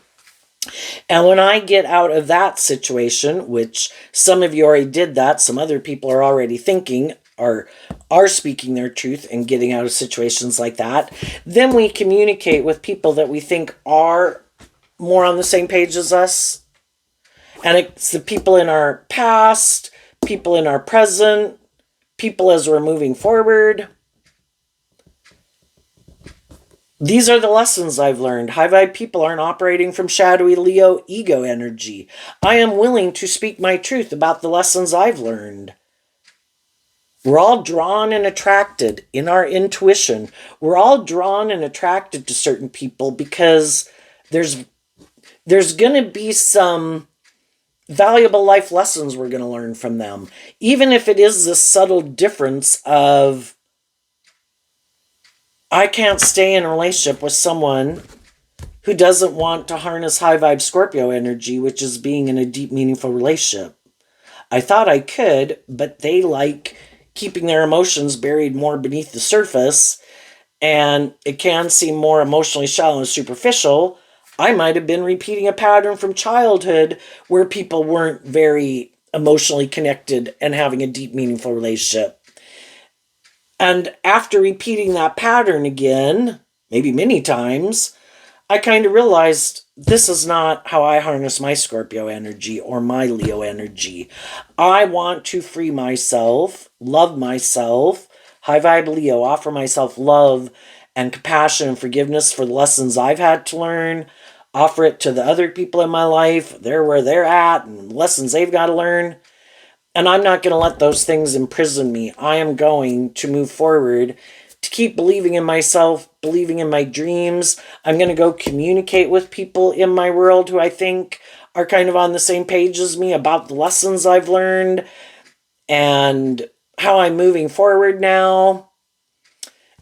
And when I get out of that situation, which some of you already did that, some other people are already thinking or are speaking their truth and getting out of situations like that, then we communicate with people that we think are more on the same page as us. And it's the people in our past, people in our present, people as we're moving forward. These are the lessons I've learned. High vibe people aren't operating from shadowy Leo ego energy. I am willing to speak my truth about the lessons I've learned. We're all drawn and attracted in our intuition. We're all drawn and attracted to certain people because there's going to be some valuable life lessons we're going to learn from them. Even if it is this subtle difference of, I can't stay in a relationship with someone who doesn't want to harness high vibe Scorpio energy, which is being in a deep, meaningful relationship. I thought I could, but they like keeping their emotions buried more beneath the surface, and it can seem more emotionally shallow and superficial. I might have been repeating a pattern from childhood where people weren't very emotionally connected and having a deep, meaningful relationship. And after repeating that pattern again, maybe many times, I kind of realized this is not how I harness my Scorpio energy or my Leo energy. I want to free myself, love myself, high vibe Leo, offer myself love and compassion and forgiveness for the lessons I've had to learn, offer it to the other people in my life. They're where they're at and lessons they've got to learn. And I'm not going to let those things imprison me. I am going to move forward to keep believing in myself, believing in my dreams. I'm going to go communicate with people in my world who I think are kind of on the same page as me about the lessons I've learned and how I'm moving forward now.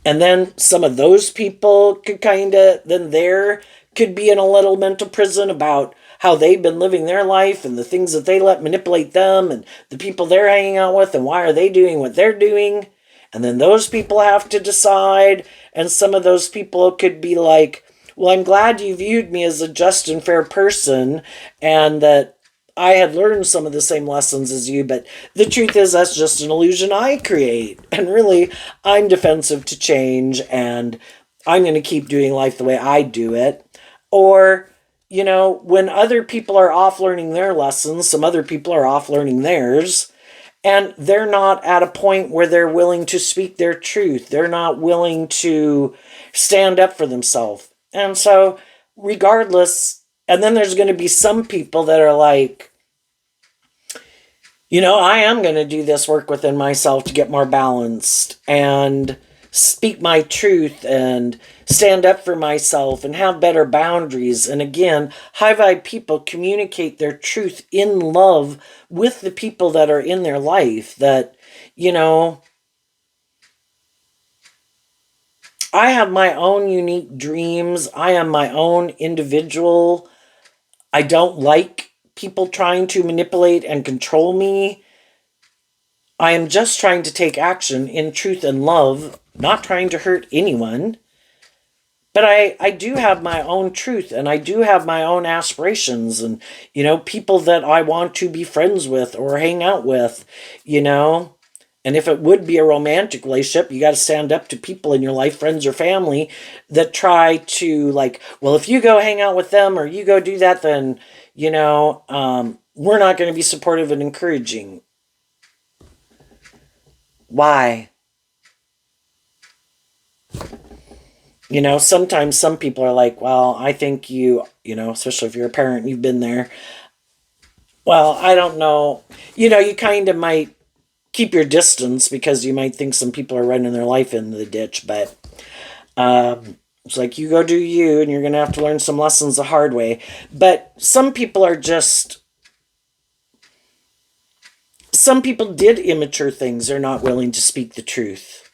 And then some of those people could could be in a little mental prison about how they've been living their life and the things that they let manipulate them and the people they're hanging out with and why are they doing what they're doing. And then those people have to decide. And some of those people could be like, well, I'm glad you viewed me as a just and fair person and that I had learned some of the same lessons as you, but the truth is that's just an illusion I create. And really, I'm defensive to change and I'm going to keep doing life the way I do it. Or, when other people are off learning their lessons, some other people are off learning theirs, and they're not at a point where they're willing to speak their truth. They're not willing to stand up for themselves. And so, regardless, and then there's going to be some people that are like, I am going to do this work within myself to get more balanced and speak my truth and stand up for myself and have better boundaries. And again, high vibe people communicate their truth in love with the people that are in their life that, I have my own unique dreams. I am my own individual. I don't like people trying to manipulate and control me. I am just trying to take action in truth and love, not trying to hurt anyone. But I do have my own truth and I do have my own aspirations and, people that I want to be friends with or hang out with, And if it would be a romantic relationship, you got to stand up to people in your life, friends or family, that try to well, if you go hang out with them or you go do that, then, we're not going to be supportive and encouraging. Why? Sometimes some people are like, well, I think especially if you're a parent, you've been there. Well, I don't know. You kind of might keep your distance because you might think some people are running their life into the ditch. But It's like, you go do you, and you're going to have to learn some lessons the hard way. But some people did immature things. They're not willing to speak the truth.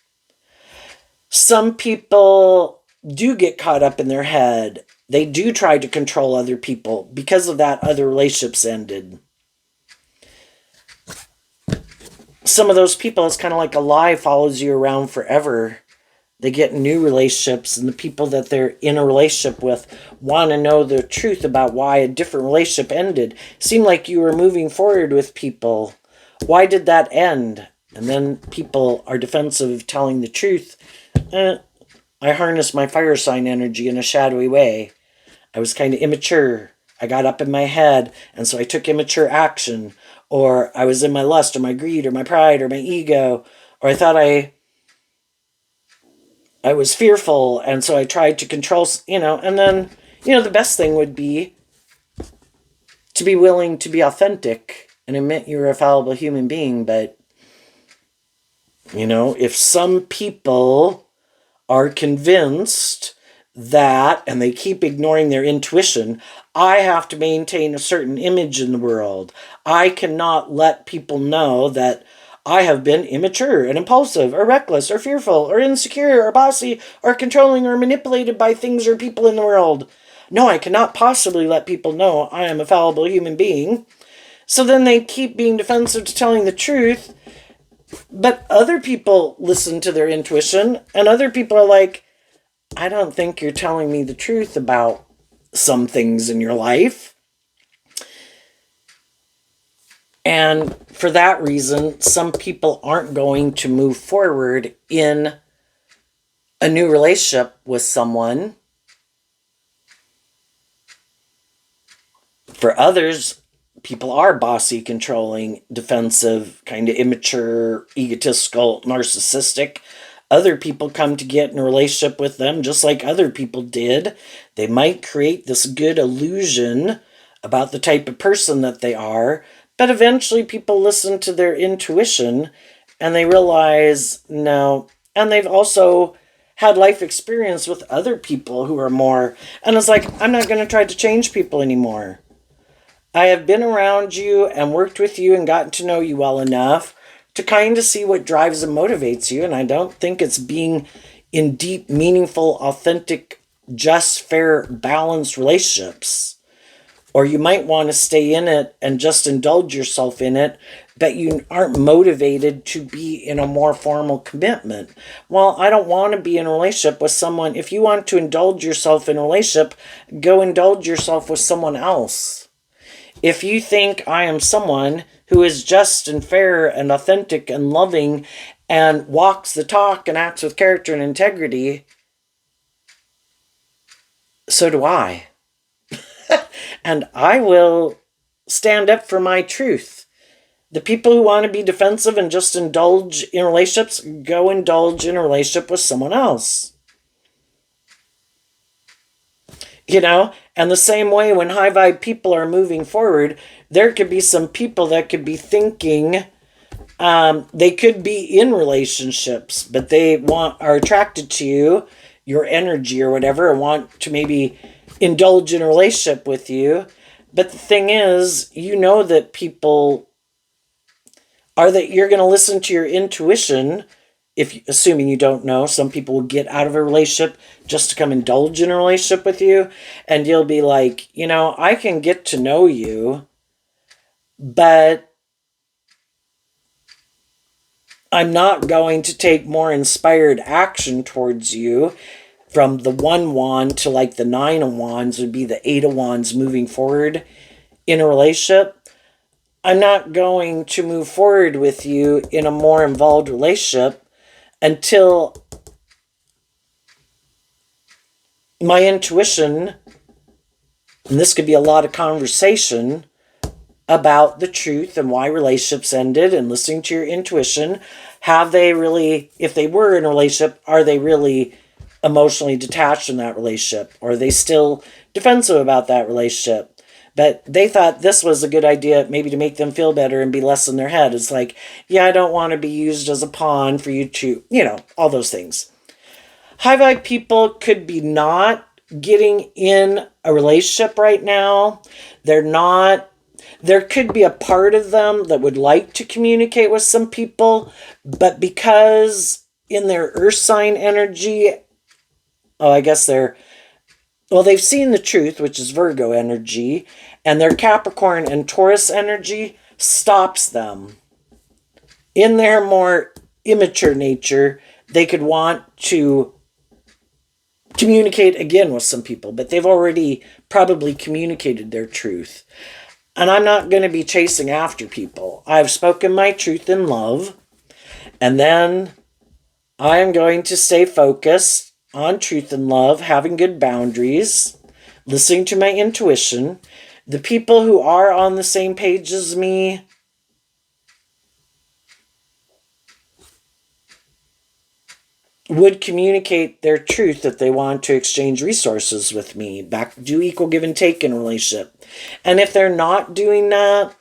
Some people do get caught up in their head. They do try to control other people. Because of that, other relationships ended. Some of those people, it's kind of like a lie follows you around forever. They get new relationships, and the people that they're in a relationship with want to know the truth about why a different relationship ended. It seemed like you were moving forward with people. Why did that end? And then people are defensive of telling the truth. I harnessed my fire sign energy in a shadowy way. I was kind of immature. I got up in my head, and so I took immature action. Or I was in my lust, or my greed, or my pride, or my ego. Or I thought I was fearful, and so I tried to control, and then, the best thing would be to be willing to be authentic and admit you're a fallible human being. But, if some people are convinced that, and they keep ignoring their intuition, I have to maintain a certain image in the world. I cannot let people know that I have been immature and impulsive or reckless or fearful or insecure or bossy or controlling or manipulated by things or people in the world. No, I cannot possibly let people know I am a fallible human being. So then they keep being defensive to telling the truth. But other people listen to their intuition, and other people are like, I don't think you're telling me the truth about some things in your life. And for that reason, some people aren't going to move forward in a new relationship with someone. For others, people are bossy, controlling, defensive, kind of immature, egotistical, narcissistic. Other people come to get in a relationship with them just like other people did. They might create this good illusion about the type of person that they are, but eventually people listen to their intuition and they realize no. And they've also had life experience with other people who are more, and it's like, I'm not going to try to change people anymore. I have been around you and worked with you and gotten to know you well enough to kind of see what drives and motivates you. And I don't think it's being in deep, meaningful, authentic, just, fair, balanced relationships. Or you might want to stay in it and just indulge yourself in it, but you aren't motivated to be in a more formal commitment. Well, I don't want to be in a relationship with someone. If you want to indulge yourself in a relationship, go indulge yourself with someone else. If you think I am someone who is just and fair and authentic and loving and walks the talk and acts with character and integrity, so do I. And I will stand up for my truth. The people who want to be defensive and just indulge in relationships, go indulge in a relationship with someone else. And the same way when high vibe people are moving forward, there could be some people that could be thinking they could be in relationships, but they are attracted to you, your energy or whatever, and want to maybe indulge in a relationship with you. But the thing is, that people are that you're going to listen to your intuition. Assuming you don't know, some people will get out of a relationship just to come indulge in a relationship with you, and you'll be like, I can get to know you, but I'm not going to take more inspired action towards you. From the 1 wand to like the 9 of wands would be the 8 of wands moving forward in a relationship. I'm not going to move forward with you in a more involved relationship until my intuition, and this could be a lot of conversation about the truth and why relationships ended, and listening to your intuition. Have they really, if they were in a relationship, are they really emotionally detached in that relationship? Or are they still defensive about that relationship? But they thought this was a good idea, maybe to make them feel better and be less in their head. It's like, yeah, I don't want to be used as a pawn for you to, all those things. High vibe people could be not getting in a relationship right now. They're not, there could be a part of them that would like to communicate with some people, but because in their earth sign energy, I guess they've seen the truth, which is Virgo energy, and their Capricorn and Taurus energy stops them. In their more immature nature, they could want to communicate again with some people, but they've already probably communicated their truth. And I'm not going to be chasing after people. I've spoken my truth in love, and then I am going to stay focused on truth and love, having good boundaries, listening to my intuition. The people who are on the same page as me would communicate their truth that they want to exchange resources with me, do equal give and take in a relationship. And if they're not doing that,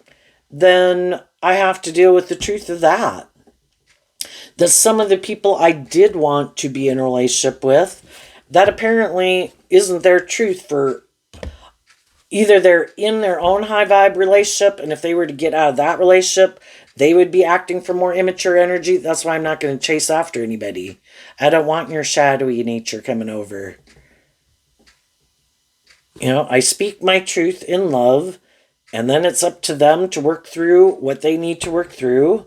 then I have to deal with the truth of that. That some of the people I did want to be in a relationship with, that apparently isn't their truth. For either they're in their own high vibe relationship, and if they were to get out of that relationship, they would be acting for more immature energy. That's why I'm not going to chase after anybody. I don't want your shadowy nature coming over. I speak my truth in love, and then it's up to them to work through what they need to work through.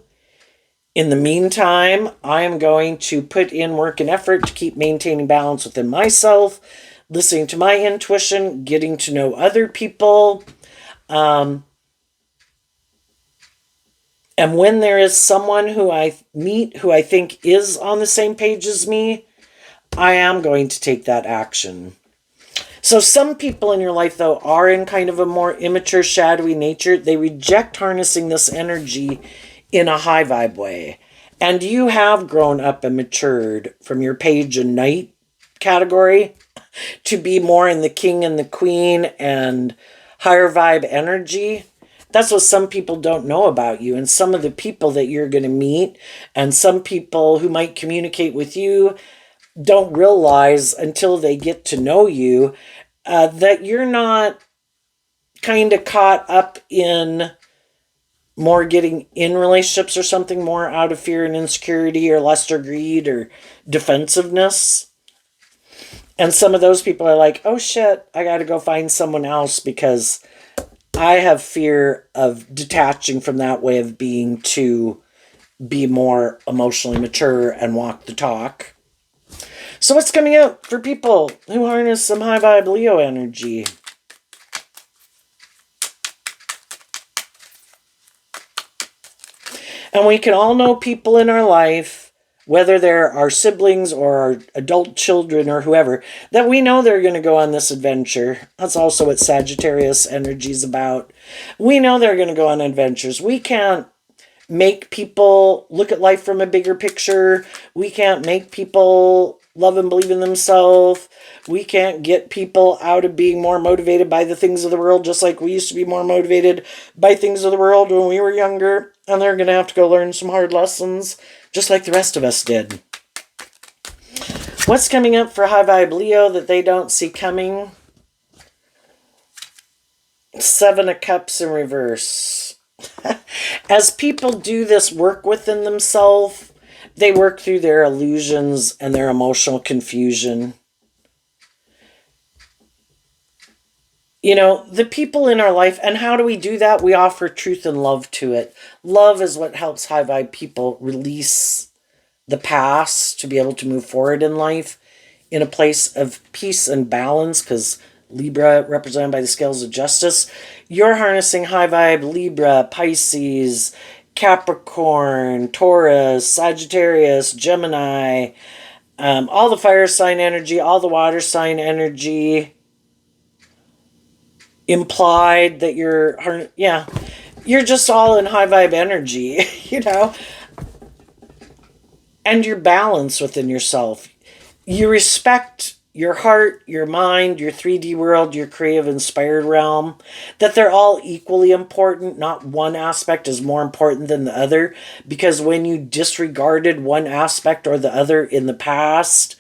In the meantime, I am going to put in work and effort to keep maintaining balance within myself, listening to my intuition, getting to know other people. And when there is someone who I meet who I think is on the same page as me, I am going to take that action. So some people in your life, though, are in kind of a more immature, shadowy nature. They reject harnessing this energy in a high vibe way. And you have grown up and matured from your page and knight category to be more in the king and the queen and higher vibe energy. That's what some people don't know about you. And some of the people that you're going to meet and some people who might communicate with you don't realize until they get to know you that you're not kind of caught up in more getting in relationships or something more out of fear and insecurity or lust or greed or defensiveness. And some of those people are like, oh shit, I got to go find someone else because I have fear of detaching from that way of being to be more emotionally mature and walk the talk. So what's coming up for people who harness some high vibe Leo energy? And we can all know people in our life, whether they're our siblings or our adult children or whoever, that we know they're going to go on this adventure. That's also what Sagittarius energy is about. We know they're going to go on adventures. We can't make people look at life from a bigger picture. We can't make people love and believe in themselves. We can't get people out of being more motivated by the things of the world, just like we used to be more motivated by things of the world when we were younger. And they're going to have to go learn some hard lessons, just like the rest of us did. What's coming up for high vibe Leo that they don't see coming? 7 of Cups in reverse. As people do this work within themselves, they work through their illusions and their emotional confusion. The people in our life, and how do we do that? We offer truth and love to it. Love is what helps high vibe people release the past to be able to move forward in life in a place of peace and balance, because Libra, represented by the scales of justice, you're harnessing high vibe Libra, Pisces, Capricorn, Taurus, Sagittarius, Gemini, all the fire sign energy, all the water sign energy. Implied that you're just all in high vibe energy, and you're balanced within yourself. You respect your heart, your mind, your 3D world, your creative inspired realm, that they're all equally important. Not one aspect is more important than the other, because when you disregarded one aspect or the other in the past,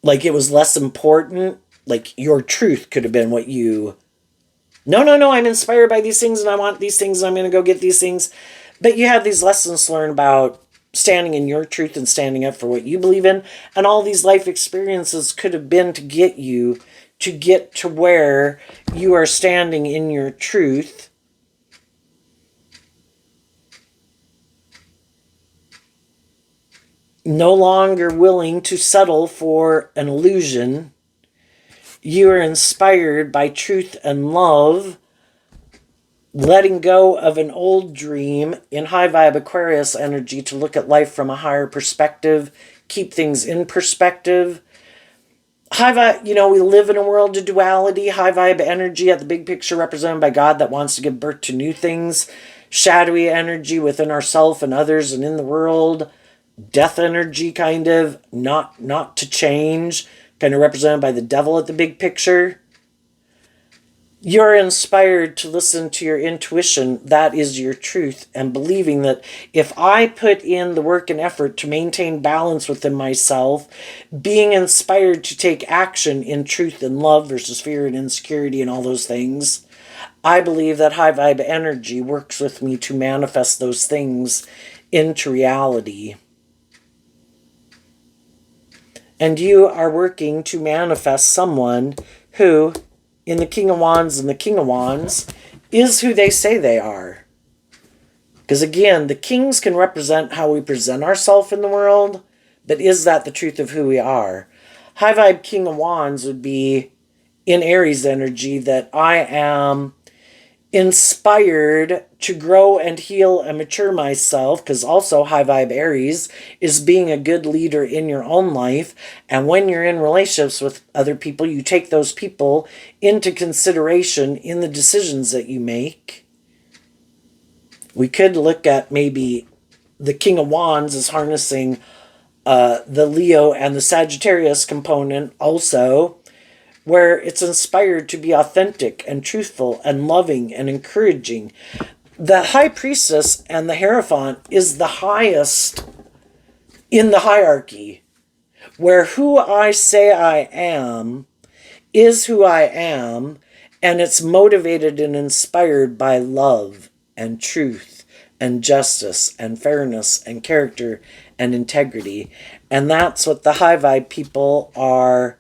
like it was less important. Like your truth could have been what you, no, no, no, I'm inspired by these things and I want these things and I'm going to go get these things. But you had these lessons to learn about standing in your truth and standing up for what you believe in. And all these life experiences could have been to get you to get to where you are standing in your truth. No longer willing to settle for an illusion. You are inspired by truth and love, letting go of an old dream in high vibe Aquarius energy to look at life from a higher perspective, keep things in perspective. High vibe, we live in a world of duality. High vibe energy at the big picture represented by God that wants to give birth to new things. Shadowy energy within ourselves and others and in the world. Death energy, kind of, not to change, kind of represented by the devil at the big picture. You're inspired to listen to your intuition, that is your truth, and believing that if I put in the work and effort to maintain balance within myself, being inspired to take action in truth and love versus fear and insecurity and all those things, I believe that high vibe energy works with me to manifest those things into reality. And you are working to manifest someone who, in the King of Wands and the King of Wands, is who they say they are. Because again, the kings can represent how we present ourselves in the world, but is that the truth of who we are? High vibe King of Wands would be in Aries energy that I am inspired to grow and heal and mature myself, because also high vibe Aries is being a good leader in your own life. And when you're in relationships with other people, you take those people into consideration in the decisions that you make. We could look at maybe the King of Wands as harnessing the Leo and the Sagittarius component also, where it's inspired to be authentic and truthful and loving and encouraging. The High Priestess and the Hierophant is the highest in the hierarchy, where who I say I am is who I am, and it's motivated and inspired by love and truth and justice and fairness and character and integrity. And that's what the high vibe people are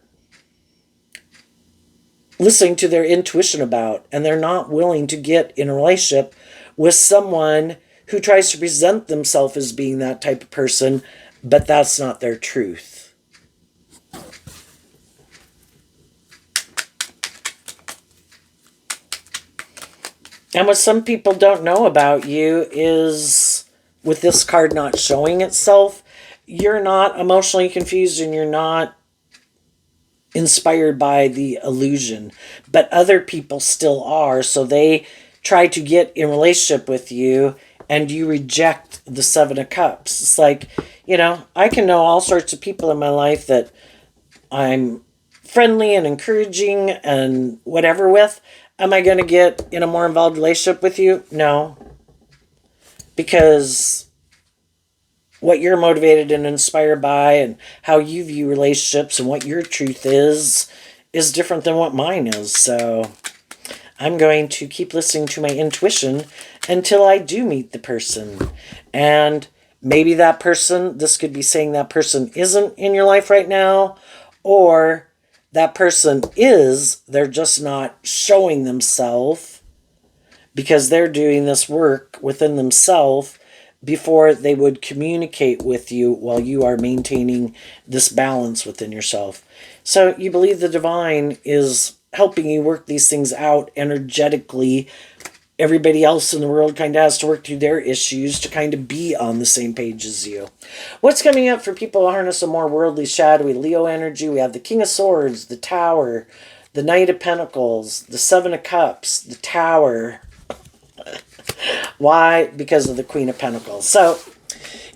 listening to their intuition about, and they're not willing to get in a relationship with someone who tries to present themselves as being that type of person, but that's not their truth. And what some people don't know about you is, with this card not showing itself, you're not emotionally confused and you're not inspired by the illusion, but other people still are. So they try to get in relationship with you and you reject the Seven of Cups. It's like, I can know all sorts of people in my life that I'm friendly and encouraging and whatever with. Am I going to get in a more involved relationship with you? No. Because what you're motivated and inspired by and how you view relationships and what your truth is different than what mine is. So I'm going to keep listening to my intuition until I do meet the person. And maybe that person, this could be saying that person isn't in your life right now, or that person is, they're just not showing themselves because they're doing this work within themselves before they would communicate with you while you are maintaining this balance within yourself. So you believe the divine is helping you work these things out energetically. Everybody else in the world kind of has to work through their issues to kind of be on the same page as you. What's coming up for people who harness a more worldly, shadowy Leo energy? We have the King of Swords, the Tower, the Knight of Pentacles, the Seven of Cups, the Tower. Why? Because of the Queen of Pentacles. So,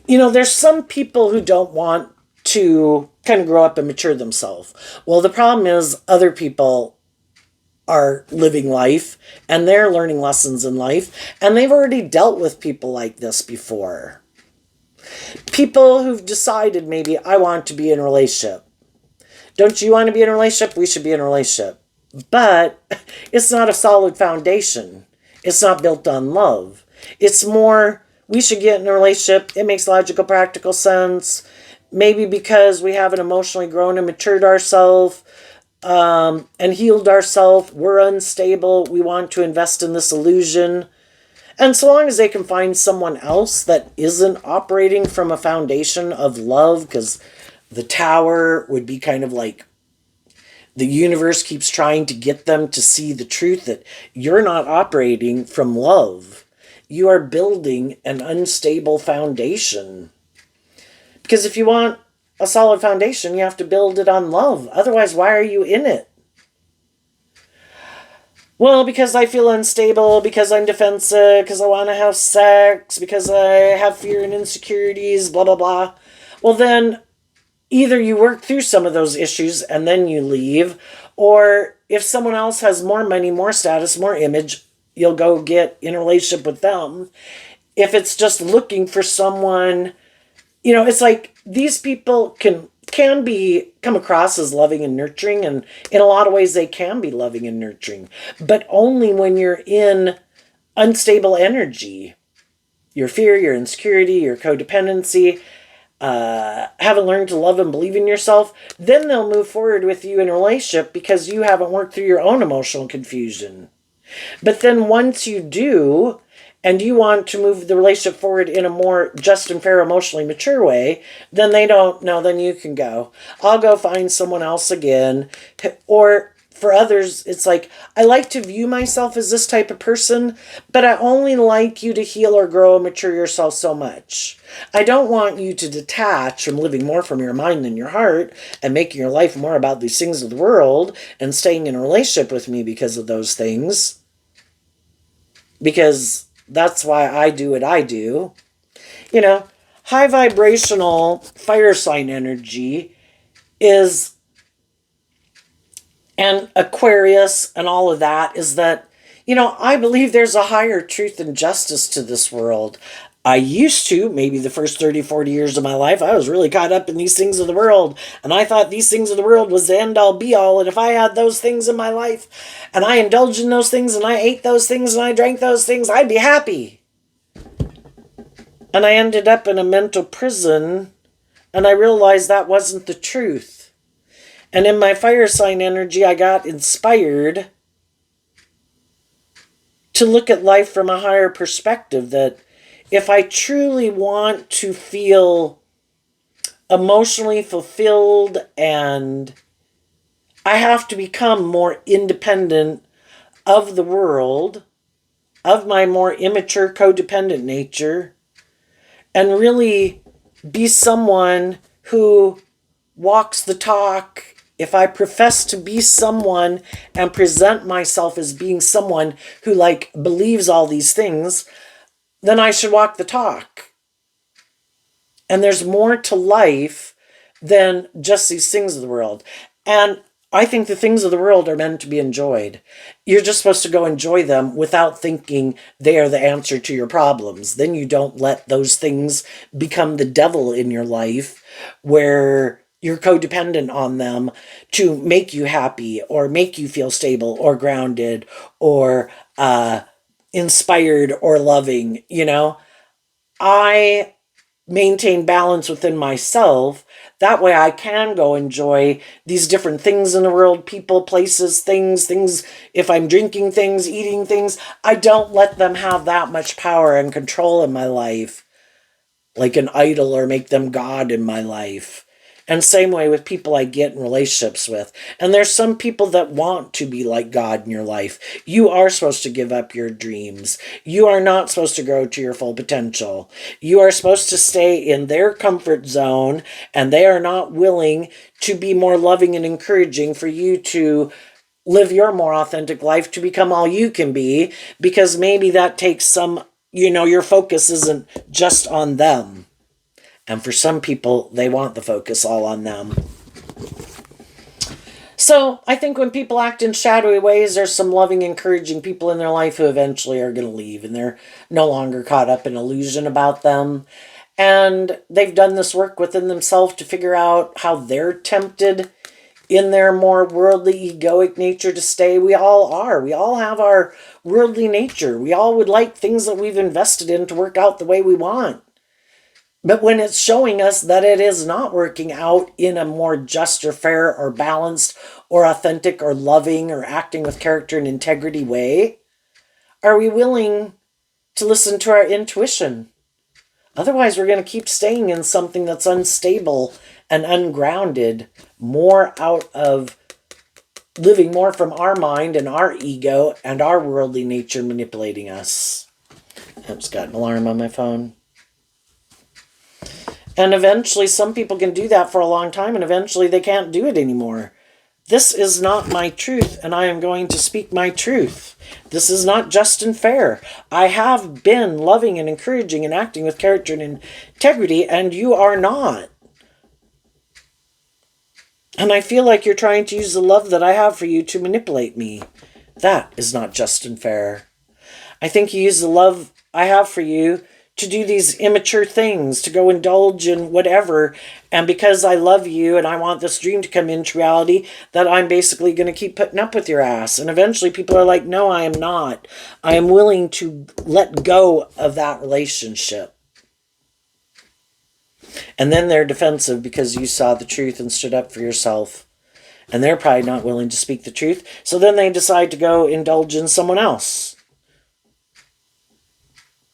there's some people who don't want to kind of grow up and mature themselves. Well, the problem is other people are living life and they're learning lessons in life, and they've already dealt with people like this before. People who've decided maybe I want to be in a relationship. Don't you want to be in a relationship? We should be in a relationship. But it's not a solid foundation. It's not built on love. It's more, we should get in a relationship. It makes logical, practical sense. Maybe because we haven't emotionally grown and matured ourselves and healed ourselves. We're unstable. We want to invest in this illusion. And so long as they can find someone else that isn't operating from a foundation of love, because the tower would be kind of like the universe keeps trying to get them to see the truth that you're not operating from love. You are building an unstable foundation. Because if you want a solid foundation, you have to build it on love. Otherwise, why are you in it? Well, because I feel unstable, because I'm defensive, because I want to have sex, because I have fear and insecurities, blah, blah, blah. Well, then either you work through some of those issues and then you leave, or if someone else has more money, more status, more image, you'll go get in a relationship with them. If it's just looking for someone, it's like these people can come across as loving and nurturing, and in a lot of ways they can be loving and nurturing, but only when you're in unstable energy. Your fear, your insecurity, your codependency, haven't learned to love and believe in yourself, then they'll move forward with you in a relationship because you haven't worked through your own emotional confusion. But then once you do, and you want to move the relationship forward in a more just and fair, emotionally mature way, then they don't know, then you can go. I'll go find someone else again. Or for others, it's like, I like to view myself as this type of person, but I only like you to heal or grow and mature yourself so much. I don't want you to detach from living more from your mind than your heart and making your life more about these things of the world and staying in a relationship with me because of those things. Because that's why I do what I do. High vibrational fire sign energy is, and Aquarius and all of that, is that, I believe there's a higher truth and justice to this world. I used to, maybe the first 30, 40 years of my life, I was really caught up in these things of the world. And I thought these things of the world was the end all be all. And if I had those things in my life and I indulged in those things and I ate those things and I drank those things, I'd be happy. And I ended up in a mental prison and I realized that wasn't the truth. And in my fire sign energy, I got inspired to look at life from a higher perspective, that if I truly want to feel emotionally fulfilled, and I have to become more independent of the world, of my more immature codependent nature, and really be someone who walks the talk. If I profess to be someone and present myself as being someone who believes all these things, then I should walk the talk. And there's more to life than just these things of the world. And I think the things of the world are meant to be enjoyed. You're just supposed to go enjoy them without thinking they are the answer to your problems. Then you don't let those things become the devil in your life, where you're codependent on them to make you happy or make you feel stable or grounded or inspired or loving. I maintain balance within myself. That way I can go enjoy these different things in the world, people, places, things. If I'm drinking things, eating things, I don't let them have that much power and control in my life, like an idol, or make them God in my life. And same way with people I get in relationships with. And there's some people that want to be like God in your life. You are supposed to give up your dreams. You are not supposed to grow to your full potential. You are supposed to stay in their comfort zone, and they are not willing to be more loving and encouraging for you to live your more authentic life, to become all you can be, because maybe that takes some, your focus isn't just on them. And for some people, they want the focus all on them. So I think when people act in shadowy ways, there's some loving, encouraging people in their life who eventually are going to leave, and they're no longer caught up in illusion about them. And they've done this work within themselves to figure out how they're tempted in their more worldly, egoic nature to stay. We all are. We all have our worldly nature. We all would like things that we've invested in to work out the way we want. But when it's showing us that it is not working out in a more just or fair or balanced or authentic or loving or acting with character and integrity way, are we willing to listen to our intuition? Otherwise, we're going to keep staying in something that's unstable and ungrounded, more out of living more from our mind and our ego and our worldly nature manipulating us. I just got an alarm on my phone. And eventually, some people can do that for a long time, and eventually they can't do it anymore. This is not my truth, and I am going to speak my truth. This is not just and fair. I have been loving and encouraging and acting with character and integrity, and you are not. And I feel like you're trying to use the love that I have for you to manipulate me. That is not just and fair. I think you use the love I have for you to do these immature things, to go indulge in whatever. And because I love you and I want this dream to come into reality, that I'm basically going to keep putting up with your ass. And eventually people are like, no, I am not. I am willing to let go of that relationship. And then they're defensive because you saw the truth and stood up for yourself. And they're probably not willing to speak the truth. So then they decide to go indulge in someone else.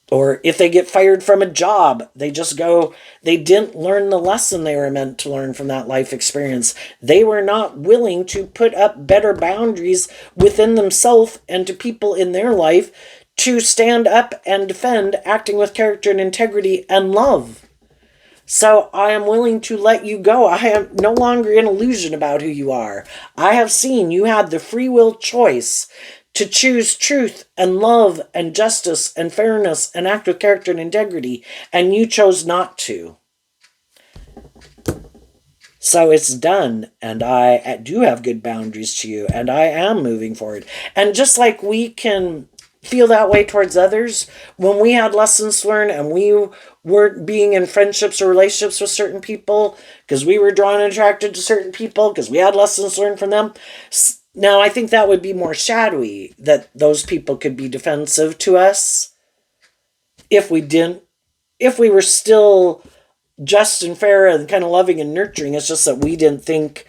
Or if they get fired from a job, they just go, they didn't learn the lesson they were meant to learn from that life experience. They were not willing to put up better boundaries within themselves and to people in their life to stand up and defend acting with character and integrity and love. So I am willing to let you go. I am no longer in illusion about who you are. I have seen you had the free will choice to choose truth and love and justice and fairness and act with character and integrity, and you chose not to. So it's done, and I do have good boundaries to you, and I am moving forward. And just like we can feel that way towards others, when we had lessons to learn and we weren't being in friendships or relationships with certain people because we were drawn and attracted to certain people because we had lessons to learn from them. Now, I think that would be more shadowy, that those people could be defensive to us if we were still just and fair and kind of loving and nurturing. It's just that we didn't think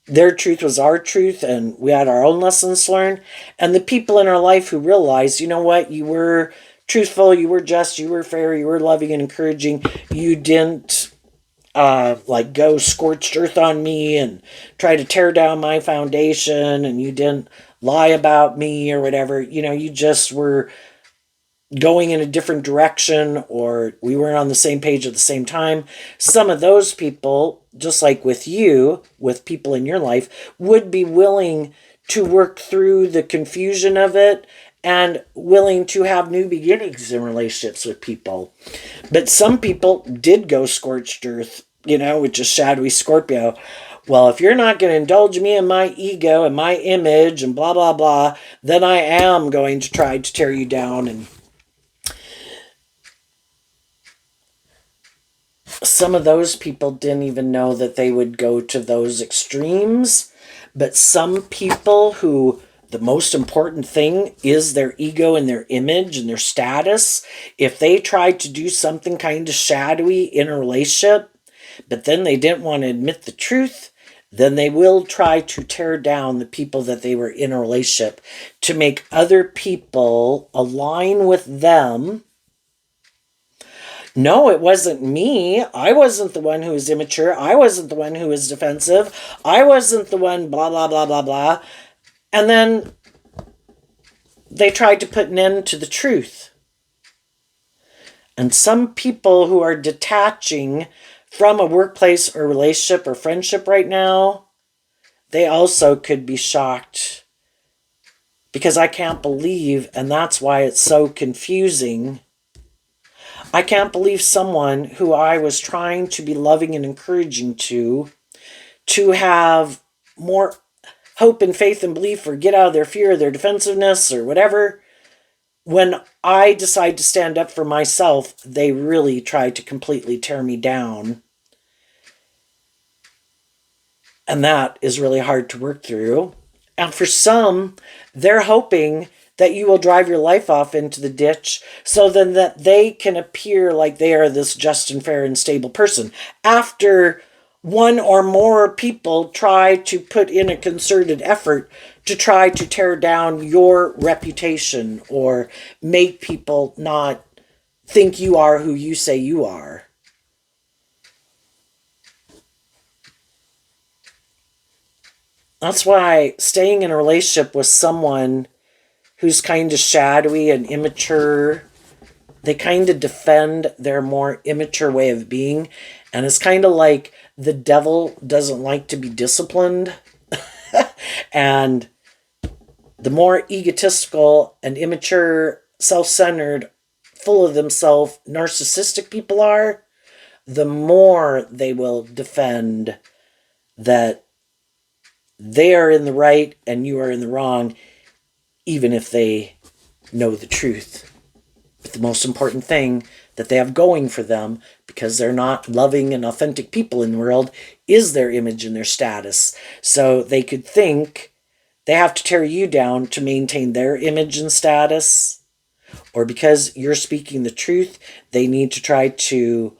their truth was our truth and we had our own lessons to learn. And the people in our life who realized, you know what, you were truthful, you were just, you were fair, you were loving and encouraging, you didn't go scorched earth on me and try to tear down my foundation, and you didn't lie about me or whatever. You know, you just were going in a different direction, or we weren't on the same page at the same time. Some of those people, just like with you, with people in your life, would be willing to work through the confusion of it and willing to have new beginnings in relationships with people. But some people did go scorched earth, which is shadowy Scorpio. Well, if you're not going to indulge me in my ego and my image and blah, blah, blah, then I am going to try to tear you down. And some of those people didn't even know that they would go to those extremes. But some people who the most important thing is their ego and their image and their status, if they tried to do something kind of shadowy in a relationship, but then they didn't want to admit the truth, then they will try to tear down the people that they were in a relationship to make other people align with them. No, it wasn't me. I wasn't the one who was immature. I wasn't the one who was defensive. I wasn't the one blah, blah, blah, blah, blah. And then they tried to put an end to the truth. And some people who are detaching from a workplace or relationship or friendship right now, they also could be shocked. Because I can't believe, and that's why it's so confusing, I can't believe someone who I was trying to be loving and encouraging to have more hope and faith and belief, or get out of their fear, their defensiveness, or whatever. When I decide to stand up for myself, they really try to completely tear me down. And that is really hard to work through. And for some, they're hoping that you will drive your life off into the ditch so then that they can appear like they are this just and fair and stable person. After one or more people try to put in a concerted effort to try to tear down your reputation or make people not think you are who you say you are. That's why staying in a relationship with someone who's kind of shadowy and immature, they kind of defend their more immature way of being. And it's kind of like the devil doesn't like to be disciplined. And the more egotistical and immature, self-centered, full of themselves, narcissistic people are, the more they will defend that they are in the right and you are in the wrong, even if they know the truth. But the most important thing that they have going for them, because they're not loving and authentic people in the world, is their image and their status. So they could think they have to tear you down to maintain their image and status, or because you're speaking the truth, they need to try to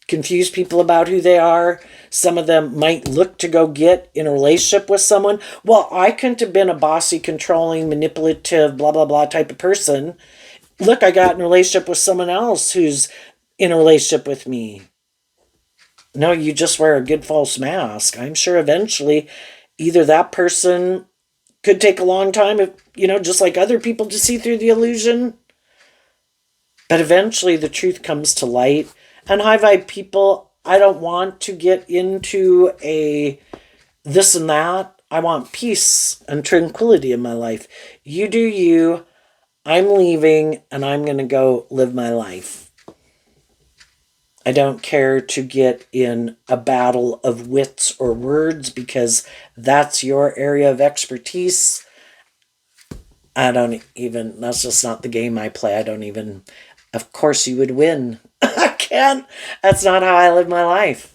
confuse people about who they are. Some of them might look to go get in a relationship with someone. Well, I couldn't have been a bossy, controlling, manipulative, blah, blah, blah type of person. Look, I got in a relationship with someone else who's in a relationship with me. No, you just wear a good false mask. I'm sure eventually either that person could take a long time, if, just like other people, to see through the illusion. But eventually the truth comes to light. And high vibe people, I don't want to get into a this and that. I want peace and tranquility in my life. You do you. I'm leaving and I'm going to go live my life. I don't care to get in a battle of wits or words because that's your area of expertise. That's just not the game I play. Of course you would win. I can't. That's not how I live my life.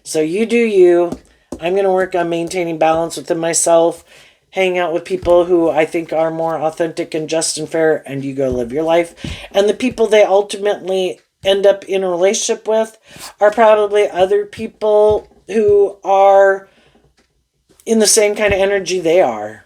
So you do you. I'm going to work on maintaining balance within myself, hang out with people who I think are more authentic and just and fair, and you go live your life. And the people they ultimately end up in a relationship with are probably other people who are in the same kind of energy they are.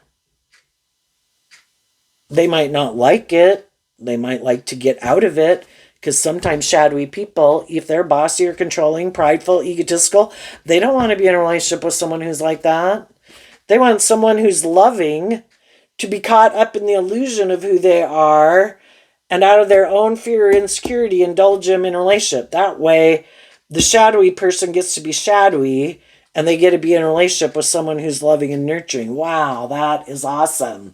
They might not like it. They might like to get out of it. Because sometimes shadowy people, if they're bossy or controlling, prideful, egotistical, they don't want to be in a relationship with someone who's like that. They want someone who's loving to be caught up in the illusion of who they are and out of their own fear or insecurity indulge them in a relationship. That way, the shadowy person gets to be shadowy and they get to be in a relationship with someone who's loving and nurturing. Wow, that is awesome.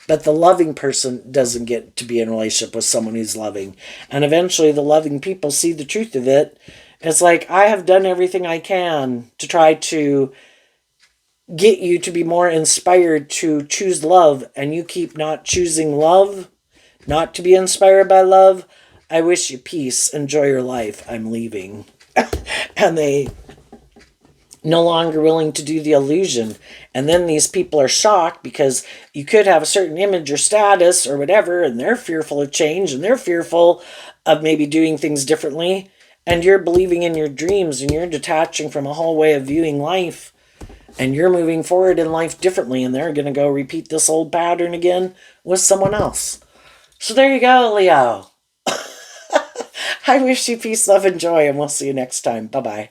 But the loving person doesn't get to be in a relationship with someone who's loving. And eventually the loving people see the truth of it. It's like, I have done everything I can to try to get you to be more inspired to choose love. And you keep not choosing love, not to be inspired by love. I wish you peace. Enjoy your life. I'm leaving. And they no longer willing to do the illusion. And then these people are shocked because you could have a certain image or status or whatever, and they're fearful of change and they're fearful of maybe doing things differently. And you're believing in your dreams and you're detaching from a whole way of viewing life. And you're moving forward in life differently, and they're going to go repeat this old pattern again with someone else. So there you go, Leo. I wish you peace, love, and joy, and we'll see you next time. Bye-bye.